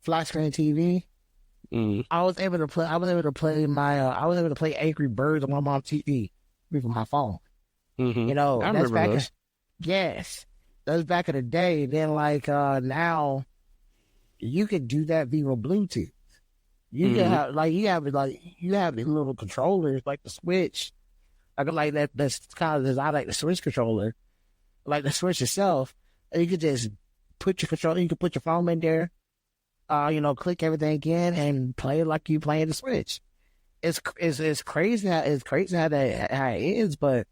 flat screen TV.
Mm-hmm.
I was able to play. I was able to play I was able to play Angry Birds on my mom's TV with my phone.
Mm-hmm. I
That's
remember
back.
those.
Yes, that was back in the day. Then now, you can do that via Bluetooth. You can have you have these little controllers like the Switch. Like that. That's kind of designed like the Switch controller, like the Switch itself. And you could just put your controller. You can put your phone in there. Click everything in and play it like you playing the Switch. It's crazy how it is, but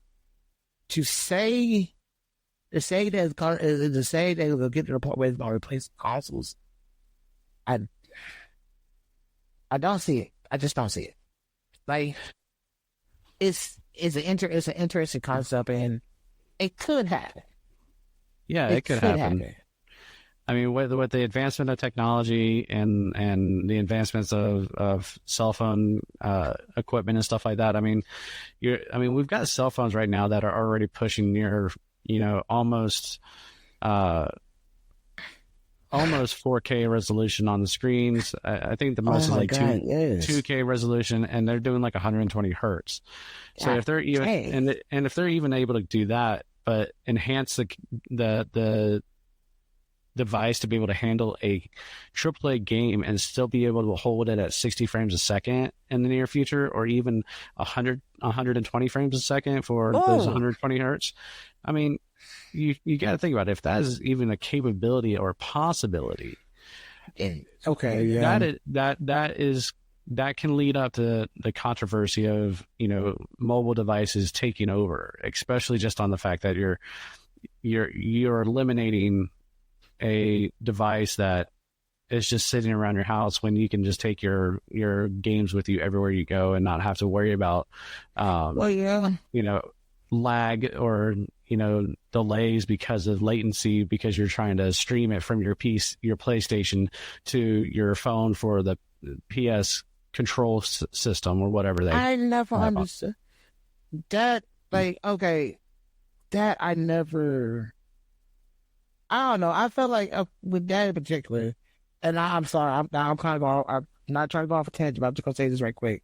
to say that we'll get to the point where it's gonna replace consoles, I don't see it. I just don't see it. Like it's an interesting concept, and it could happen.
Yeah, it could happen. I mean, with the advancement of technology and the advancements of cell phone equipment and stuff like that, I mean, we've got cell phones right now that are already pushing near, almost 4K resolution on the screens. I think the most is like 2K resolution, and they're doing like 120 hertz. So if they're even if they're even able to do that, but enhance the device to be able to handle a AAA game and still be able to hold it at 60 frames a second in the near future, or even 120 frames a second for those 120 hertz. I mean, you got to think about it. If that is even a capability or possibility, that can lead up to the controversy of mobile devices taking over, especially just on the fact that you're eliminating a device that is just sitting around your house when you can just take your games with you everywhere you go and not have to worry about lag or delays because of latency, because you're trying to stream it from your PlayStation to your phone for the PS control system or whatever
I never understood that. That I never. I don't know. I felt like with that in particular, and I'm sorry, I'm kind of going. I'm not trying to go off a tangent, but I'm just gonna say this right quick.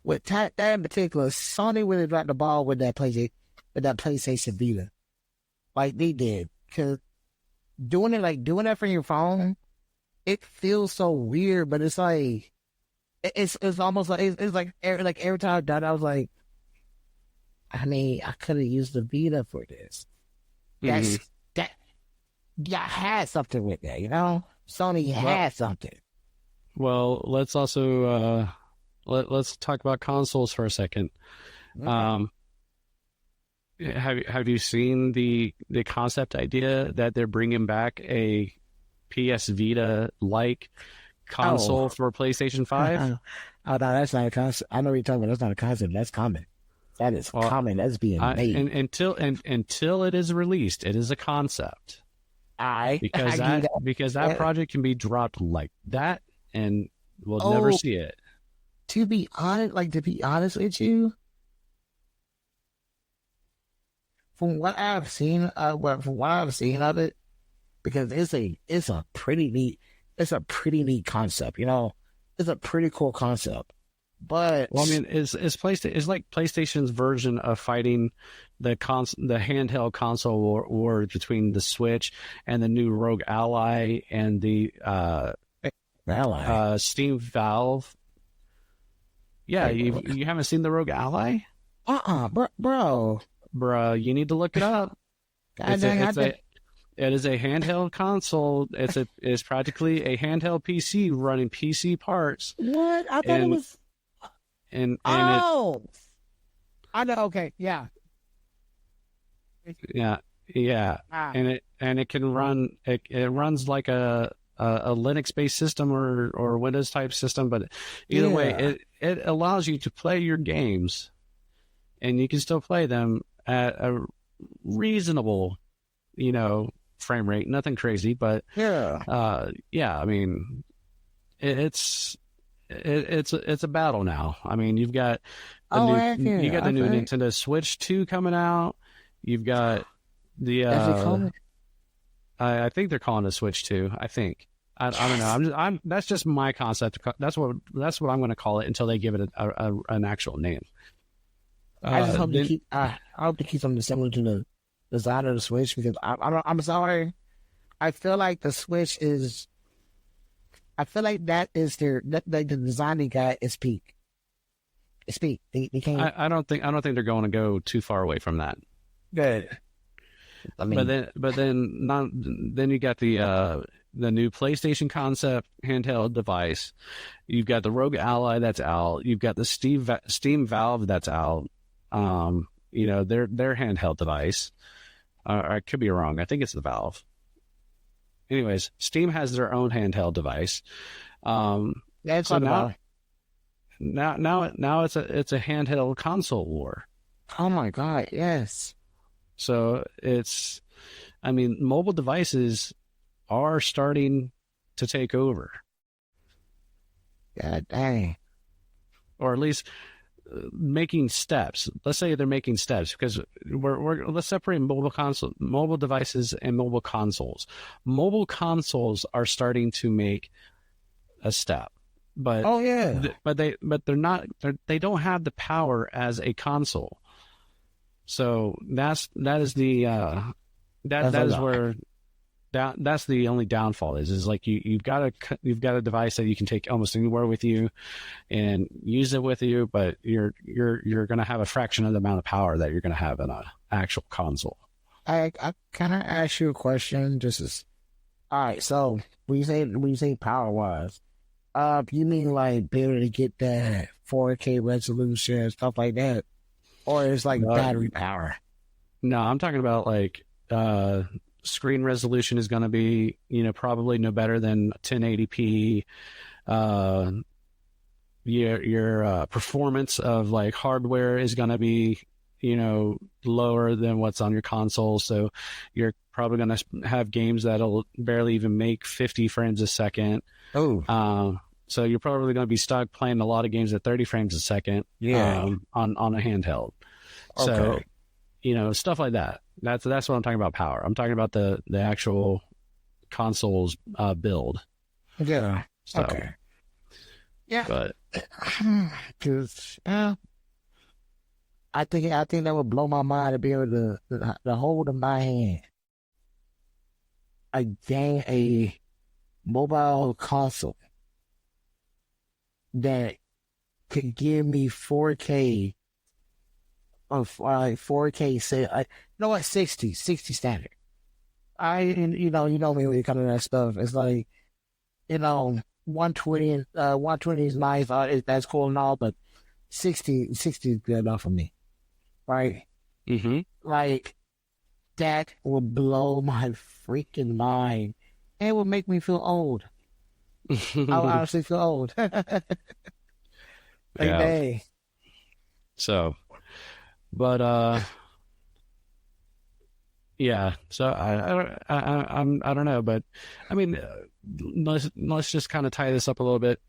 With that in particular, Sony really dropped the ball with that PlayStation Vita, like they did. Because doing that from your phone, it feels so weird. But it's like it's almost like it's like every time I've done it, I was like, I mean, I could have used the Vita for this. That's that. Yeah, had something with that, Sony had something.
Well, let's also let's talk about consoles for a second. Okay. Have you seen the concept idea that they're bringing back a PS Vita like console for PlayStation 5?
Oh no, that's not a concept. I know what you're talking about. That's not a concept. That's coming. That is coming. That's being made.
Until it is released, it is a concept. Because that project can be dropped like that, and we'll never see it.
To be honest with you, from what I've seen of it, because it's a pretty neat concept. It's a pretty cool concept. But
it's like PlayStation's version of fighting the handheld console war between the Switch and the new Rogue Ally and the Steam Valve Yeah, you haven't seen the Rogue Ally?
Bro.
Bruh, you need to look it up.
God dang,
It is a handheld console. It's practically a handheld PC running PC parts.
what? I thought it
And
was.
and
Oh, I know. Okay, yeah.
yeah, yeah.
Ah,
And it can run it runs like a Linux based system or Windows type system, but either way,
yeah.
it allows you to play your games and you can still play them at a reasonable, frame rate, nothing crazy, but yeah, I mean, it's a battle now. I mean, you've got you got the new Nintendo Switch 2 coming out. You've got the I think they're calling it Switch 2. I think. I don't know. That's just my concept. That's what I'm going to call it until they give it an actual name.
I just hope they keep. I hope they keep something similar to the design of the Switch because I'm sorry. I feel like the Switch is. I feel like that is the design they got is peak. It's peak. They can't.
I don't think they're going to go too far away from that.
Good. I mean,
then you got the new PlayStation concept handheld device. You've got the Rogue Ally that's out. You've got the Steam Valve that's out. Their handheld device. I could be wrong. I think it's the Valve. Anyways, Steam has their own handheld device.
that's
so
not
now it's a handheld console war.
Oh my God! Yes.
So mobile devices are starting to take over.
God dang.
Or at least making steps. Let's say they're making steps because let's separate mobile devices and mobile consoles. Mobile consoles are starting to make a step. But they're not they don't have the power as a console. So that's the only downfall is like you've got a device that you can take almost anywhere with you and use it with you, but you're going to have a fraction of the amount of power that you're going to have in an actual console.
I kind of ask you a question. All right. So when you say power wise, you mean like be able to get that 4K resolution and stuff like that? Or it's like battery power?
No, I'm talking about like screen resolution is going to be, probably no better than 1080p. Your performance of like hardware is going to be, lower than what's on your console. So you're probably going to have games that'll barely even make 50 frames a second.
Oh.
So you're probably going to be stuck playing a lot of games at 30 frames a second.
Yeah.
On a handheld. So, stuff like that. That's what I'm talking about. Power. I'm talking about the actual console's build.
Yeah.
So,
okay. Yeah.
But
because I think that would blow my mind to be able to hold in my hand a mobile console that could give me 4K of 4K say what 60 standard. You know me when it comes to that stuff. It's like 120 is nice, that's cool and all, but 60 is good enough for me. Right?
Mm-hmm.
Like that will blow my freaking mind. And it will make me feel old. I'll honestly feel old. Hey.
So, but yeah. So I don't know, but I mean, let's just kind of tie this up a little bit.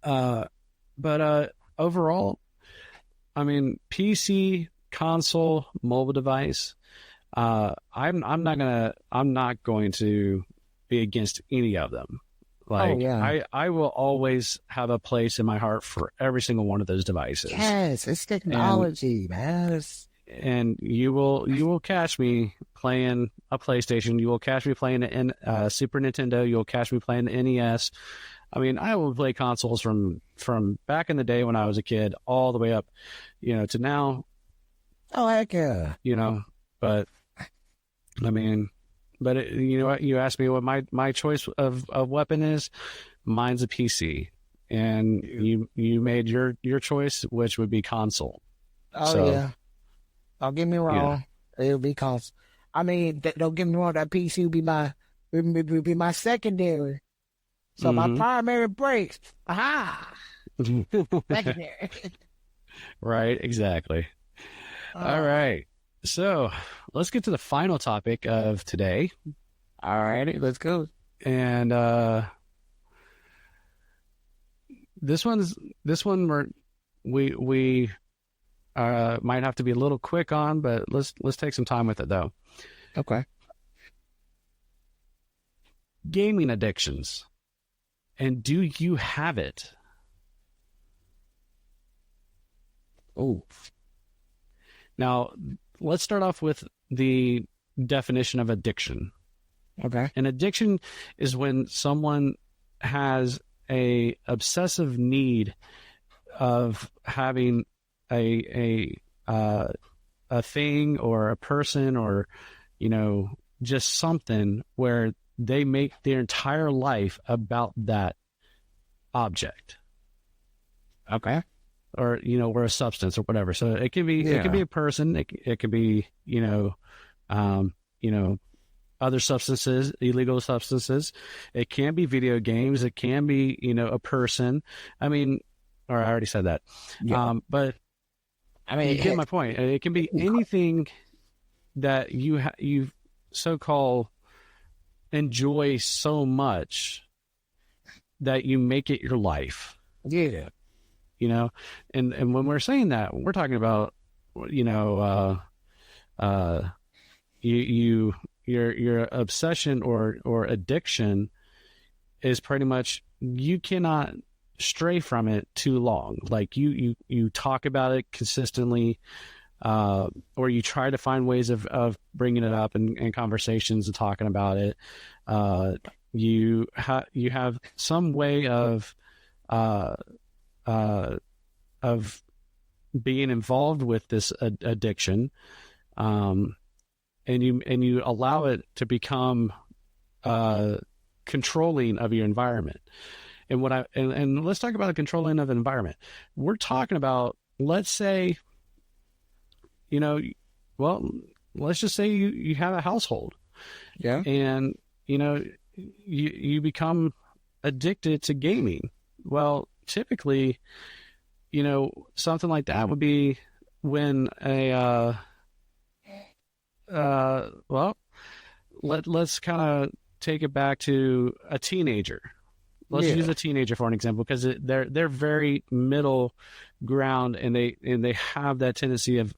But overall, I mean, PC, console, mobile device. I'm not going to be against any of them. Like, I will always have a place in my heart for every single one of those devices.
Yes, it's technology, man.
and you will catch me playing a PlayStation. You will catch me playing a Super Nintendo. You'll catch me playing the NES. I mean, I will play consoles from back in the day when I was a kid all the way up, to now.
Oh, heck yeah.
But I mean, you asked me what my choice of weapon is. Mine's a PC, and you made your choice, which would be console.
Oh,
So,
yeah. Don't get me wrong. It'll be console. I mean, don't get me wrong. That PC would be my secondary. So my primary breaks. Aha! Secondary.
Right, exactly. All right. So let's get to the final topic of today.
All righty, let's go.
And this one we might have to be a little quick on, but let's take some time with it though.
Okay.
Gaming addictions. And do you have it?
Oh.
Now, let's start off with the definition of addiction.
Okay.
An addiction is when someone has a obsessive need of having a thing or a person or just something where they make their entire life about that object.
Okay.
Or or a substance or whatever. So it can be a person. It could be other substances, illegal substances. It can be video games. It can be a person. I mean, or I already said that.
Yeah.
But
I mean,
you get my point. It can be anything that you so-called enjoy so much that you make it your life.
Yeah.
And when we're saying that, we're talking about your obsession or addiction is pretty much you cannot stray from it too long. Like you talk about it consistently, or you try to find ways of bringing it up in conversations and talking about it. You have some way of being involved with this addiction, and you allow it to become controlling of your environment. And let's talk about the controlling of the environment. We're talking about, let's say, let's just say you have a household, and you become addicted to gaming. Let's kind of take it back to a teenager. Let's use a teenager for an example, because they're very middle ground, and they have that tendency of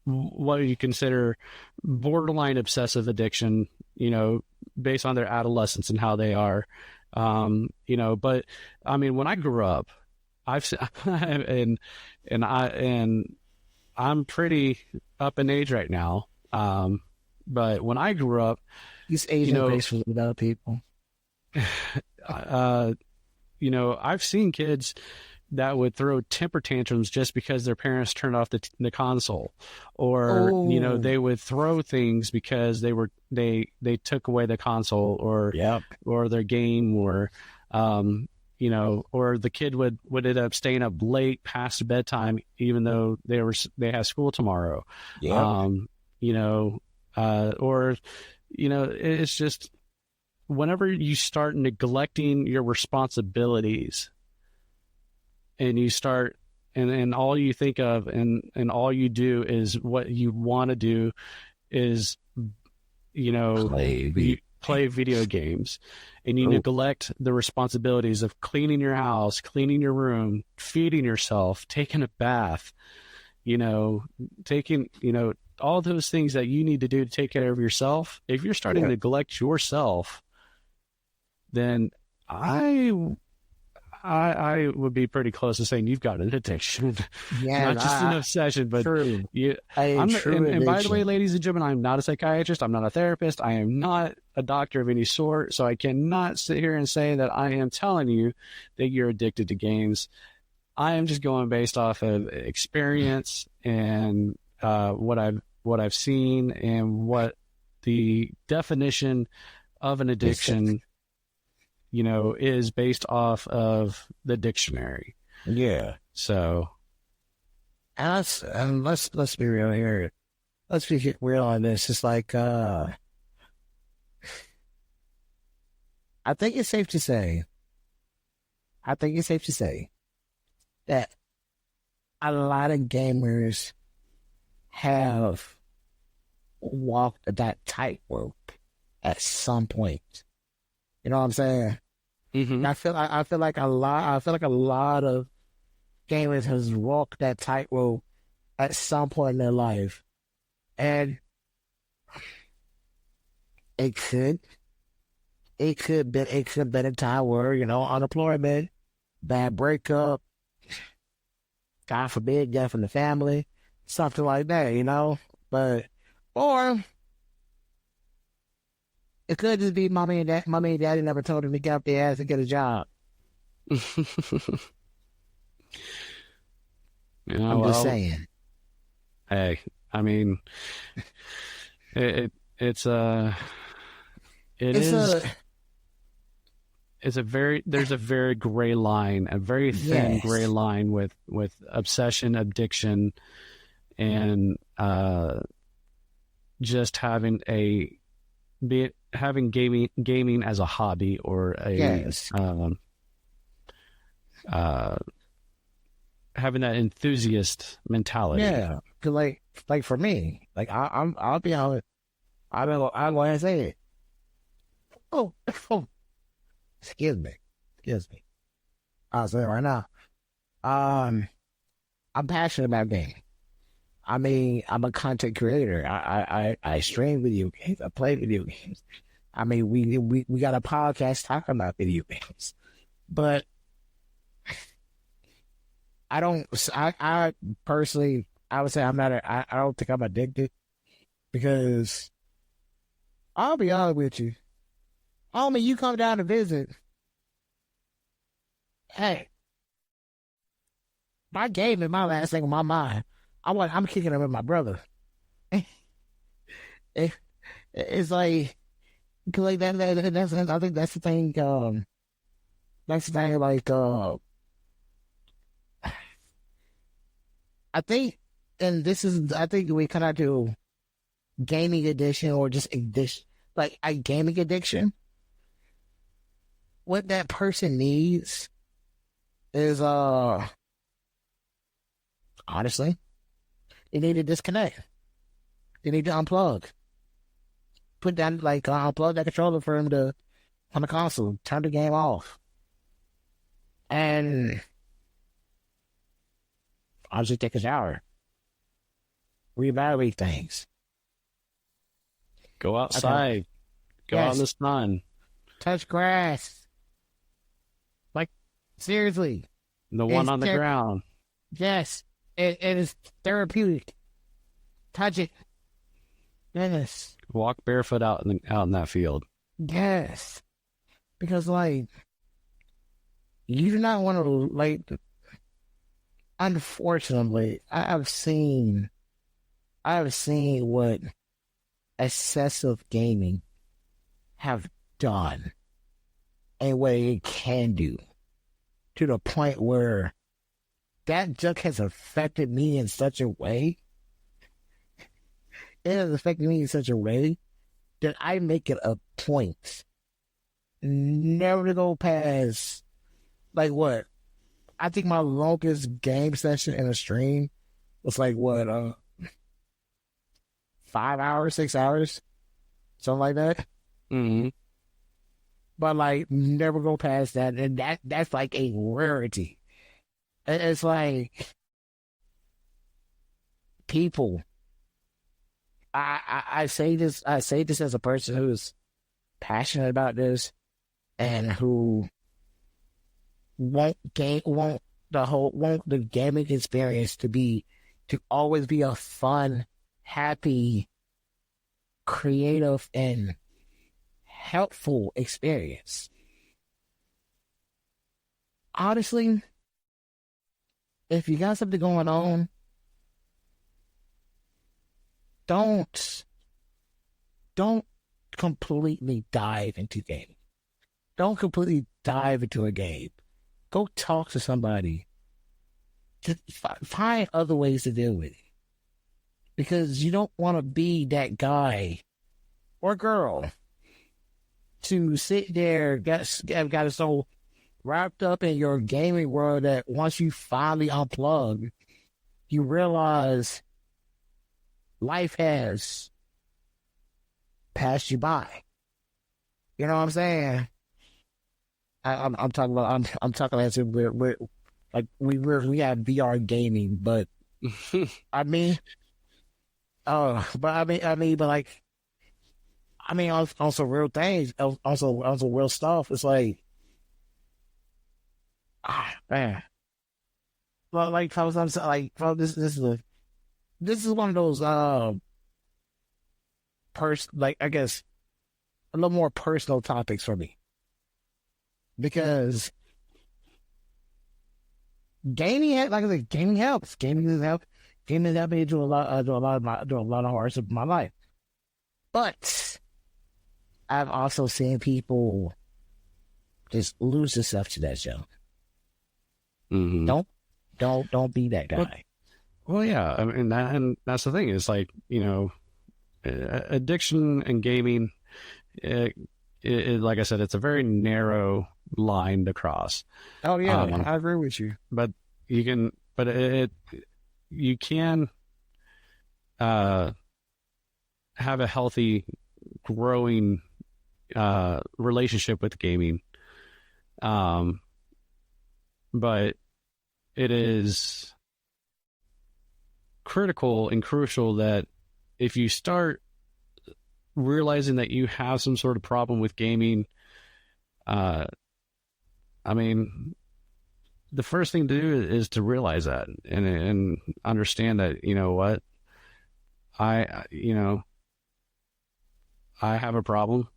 what you consider borderline obsessive addiction, based on their adolescence and how they are, but I mean, when I grew up, I've and I'm pretty up in age right now. But when I grew up,
he's aging gracefully with other people.
I've seen kids that would throw temper tantrums just because their parents turned off the console, or they would throw things because they took away the console or their game, or or the kid would end up staying up late past bedtime even though they have school tomorrow. It's just whenever you start neglecting your responsibilities, and you start and all you think of and all you do is what you want to do is play video games, and you neglect the responsibilities of cleaning your house, cleaning your room, feeding yourself, taking a bath, taking all those things that you need to do to take care of yourself. If you're starting to neglect yourself, then I I would be pretty close to saying you've got an addiction,
Yeah,
not just an obsession, but
true.
you.
A true
And by the way,
addiction.
ladies and gentlemen, I'm not a psychiatrist. I'm not a therapist. I am not a doctor of any sort. So I cannot sit here and say that I am telling you that you're addicted to games. I am just going based off of experience and what I've seen and what the definition of an addiction, is based off of the dictionary.
Yeah.
So,
And let's be real here. Let's be real on this. It's like I think it's safe to say. That a lot of gamers have walked that tightrope at some point. You know what I'm saying?
mm-hmm.
I feel like a lot of gamers has walked that tightrope at some point in their life, and it could been a time where unemployment, bad breakup, God forbid, death from the family, something like that, but or it could just be mommy and daddy never told him to get up their ass and get a job. I'm just saying.
Hey, I mean, there's a very gray line, a very thin gray line with obsession, addiction, and just having gaming as a hobby or having that enthusiast mentality.
Yeah, cause like for me, I'll be honest, I'm going to say it. Oh, excuse me. I'll say it right now. I'm passionate about gaming. I mean, I'm a content creator. I stream video games. I play video games. I mean, we got a podcast talking about video games, but I personally, I would say I don't think I'm addicted, because I'll be honest with you. Homie, you come down to visit. Hey, my game is my last thing on my mind. I'm kicking it with my brother. It's like, cause like that's I think that's the thing. That's the thing. I think, and I think we kind of do gaming addiction or just addiction, like a gaming addiction. What that person needs is honestly, they need to disconnect. They need to unplug. Put down unplug that controller for him to on the console, turn the game off, and honestly take a shower. Reevaluate things.
Go outside. Go out in the sun.
Touch grass. Like, seriously.
The one on the ground.
Yes. It is therapeutic. Touch it. Yes.
Walk barefoot out in that field.
Yes. Because, you do not want to, unfortunately, I have seen what excessive gaming have done and what it can do, to the point where that just has affected me in such a way. It has affected me in such a way that I make it a point never to go past, what? I think my longest game session in a stream was 5 hours, 6 hours, something like that.
Mm-hmm.
But never go past that, and that's like a rarity. It's like people. I say this as a person who's passionate about this and who want the gaming experience to always be a fun, happy, creative, and helpful experience. Honestly, if you got something going on, don't don't completely dive into gaming. Don't completely dive into a game. Go talk to somebody. Just find other ways to deal with it. Because you don't want to be that guy or girl to sit there, got it so wrapped up in your gaming world that once you finally unplug, you realize life has passed you by. You know what I'm saying? I'm talking about I'm talking as if we're like we have VR gaming, but I mean, on some real things, also on some real stuff. It's like, man, well, like I was like, well, this is one of those like I guess a little more personal topics for me because gaming, like I said, gaming helps. Gaming has helped. Gaming has helped me do a lot of parts of my life. But I've also seen people just lose themselves to that show.
Mm-hmm.
Don't be that guy.
Well, yeah, I mean, and that's the thing. Is like, addiction and gaming. Like I said, it's a very narrow line to cross.
Oh yeah, I agree with you.
But you can have a healthy, growing relationship with gaming. But it is critical and crucial that if you start realizing that you have some sort of problem with gaming, I mean, the first thing to do is to realize that and understand that, you know what, I have a problem,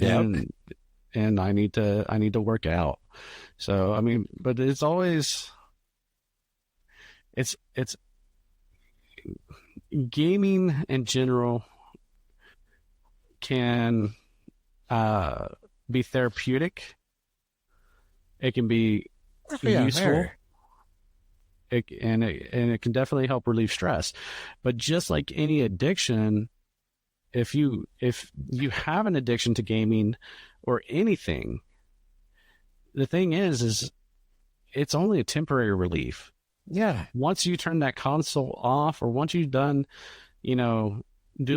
and I need to work it out. So, I mean, but it's always, it's gaming in general can be therapeutic. It can be useful. It can definitely help relieve stress. But just like any addiction, if you have an addiction to gaming or anything, the thing is it's only a temporary relief.
Yeah.
Once you turn that console off, or once you've done, doing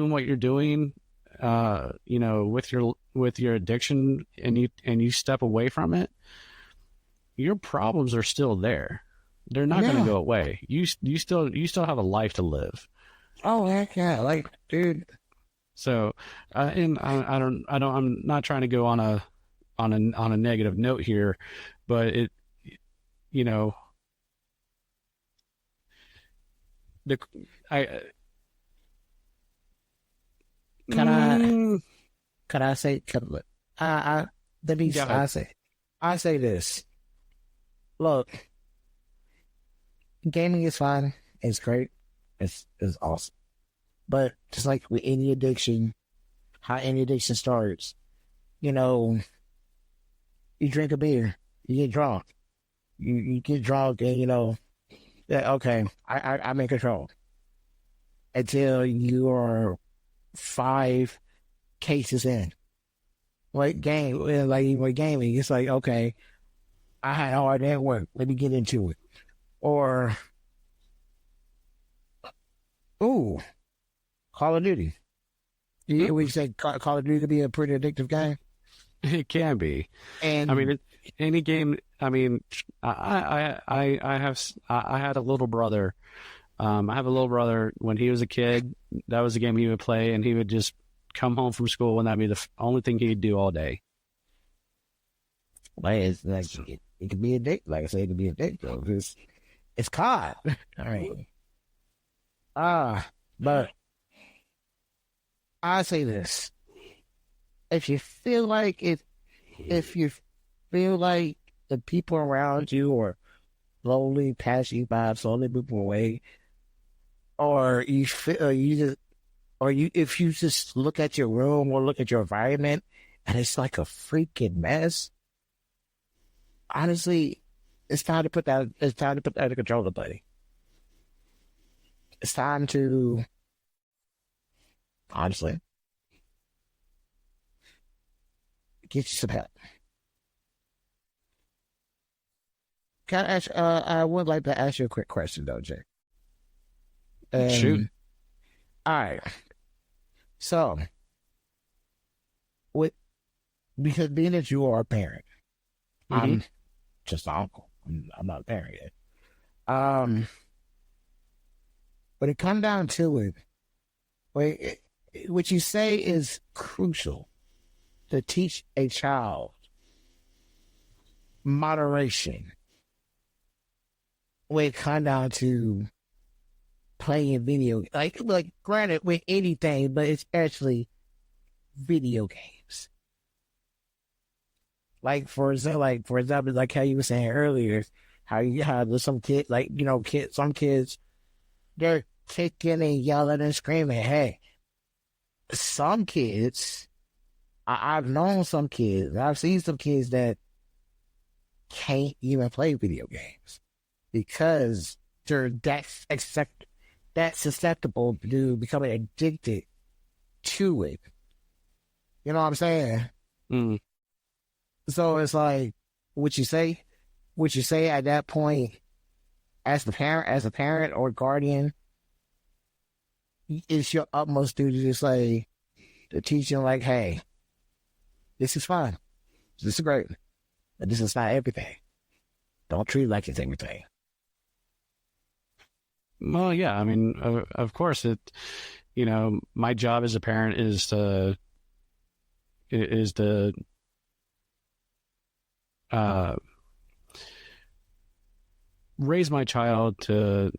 what you're doing, with your addiction, and you step away from it, your problems are still there. They're not going to go away. You still have a life to live.
Oh heck yeah! Like, dude.
So, and I'm not trying to go on a negative note here, but it,
I say this. Look, gaming is fine. It's great. It's awesome. But just like with any addiction, how any addiction starts, you drink a beer, you get drunk. You get drunk and, okay, I'm in control. Until you are 5 cases in. With gaming, it's like, okay, I had hard day at work. Let me get into it. Or, Call of Duty. We say Call of Duty could be a pretty addictive game.
It can be.
And
I mean, any game. I mean, I had a little brother. I have a little brother. When he was a kid, that was the game he would play, and he would just come home from school, and that'd be the only thing he'd do all day.
It's like It could be addictive. Like I said, it could be addictive. It's COD. All right. But I say this: if you feel like if you feel like the people around you are slowly passing you by, slowly moving away, or you feel you just, or you if you just look at your room or look at your environment and it's like a freaking mess, honestly, it's time to put that. It's time to put that in the controller, buddy. It's time to, honestly, get you some help. Can I ask? I would like to ask you a quick question, though, Jay.
Shoot.
All right. So, with because being that you are a parent, I'm just an uncle. I'm not a parent yet. But it comes down to it, what you say is crucial to teach a child moderation. When it comes down to playing video, like granted with anything, but it's actually video games. Like for example, like how you were saying earlier, how you have some kids, like some kids, they're kicking and yelling and screaming. Hey, some kids, I've known some kids, I've seen some kids that can't even play video games because they're that susceptible to becoming addicted to it. You know what I'm saying?
Mm.
So it's like, what you say at that point, as a parent or guardian, it's your utmost duty to say, to teach them, like, hey, this is fun, this is great, but this is not everything. Don't treat it like it's everything.
Well, yeah, I mean, of course, my job as a parent is to raise my child to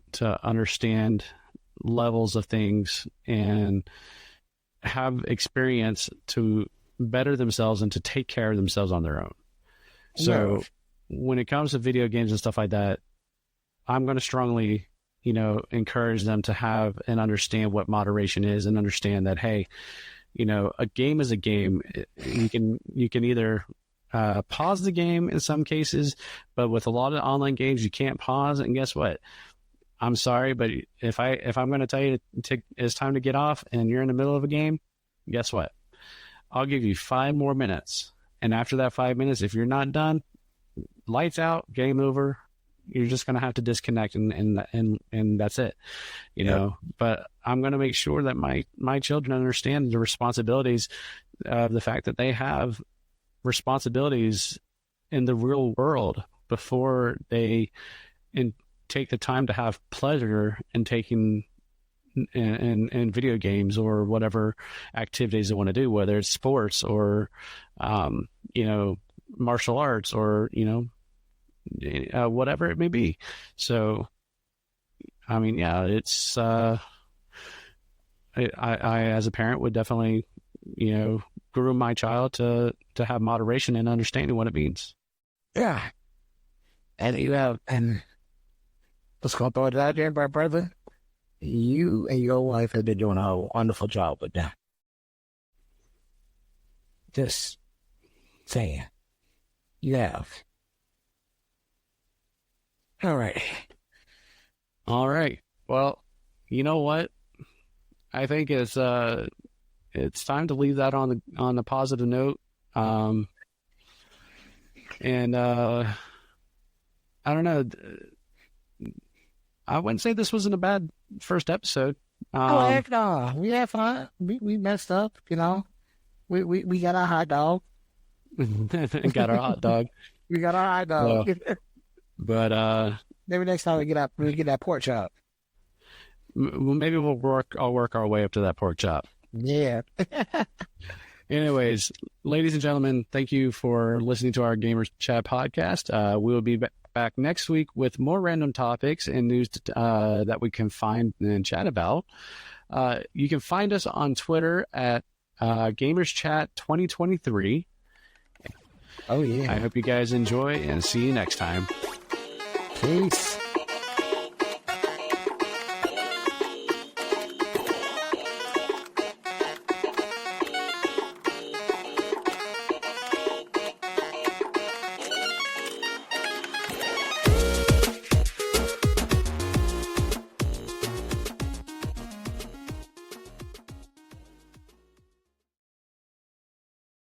understand levels of things and have experience to better themselves and to take care of themselves on their own. So when it comes to video games and stuff like that, I'm going to strongly, encourage them to have and understand what moderation is and understand that, hey, a game is a game. You can either pause the game in some cases, but with a lot of online games, you can't pause. And guess what? I'm sorry, but if I'm going to tell you it's time to get off and you're in the middle of a game, guess what? I'll give you 5 more minutes. And after that 5 minutes, if you're not done, lights out, game over. You're just going to have to disconnect and that's it, you know. But I'm going to make sure that my children understand the responsibilities of the fact that they have responsibilities in the real world before they take the time to have pleasure in taking in video games or whatever activities they want to do, whether it's sports or martial arts or whatever it may be. So I mean, yeah, it's I as a parent would definitely groom my child to have moderation and understanding what it means.
Yeah. And let's go throw it out there, my brother. You and your wife have been doing a wonderful job with them. Just saying. You have. All right.
Well, you know what? I think it's time to leave that on the positive note. And I don't know. I wouldn't say this wasn't a bad first episode.
Heck no. We had fun. We messed up, We got our hot dog.
Got our hot dog.
We got our hot dog.
But
maybe next time we get that pork chop.
Maybe I'll work our way up to that pork chop.
Yeah.
Anyways, ladies and gentlemen, thank you for listening to our Gamers Chat podcast. We will be back next week with more random topics and news that we can find and chat about. You can find us on Twitter at GamersChat 2023.
Oh, yeah.
I hope you guys enjoy and see you next time.
Peace.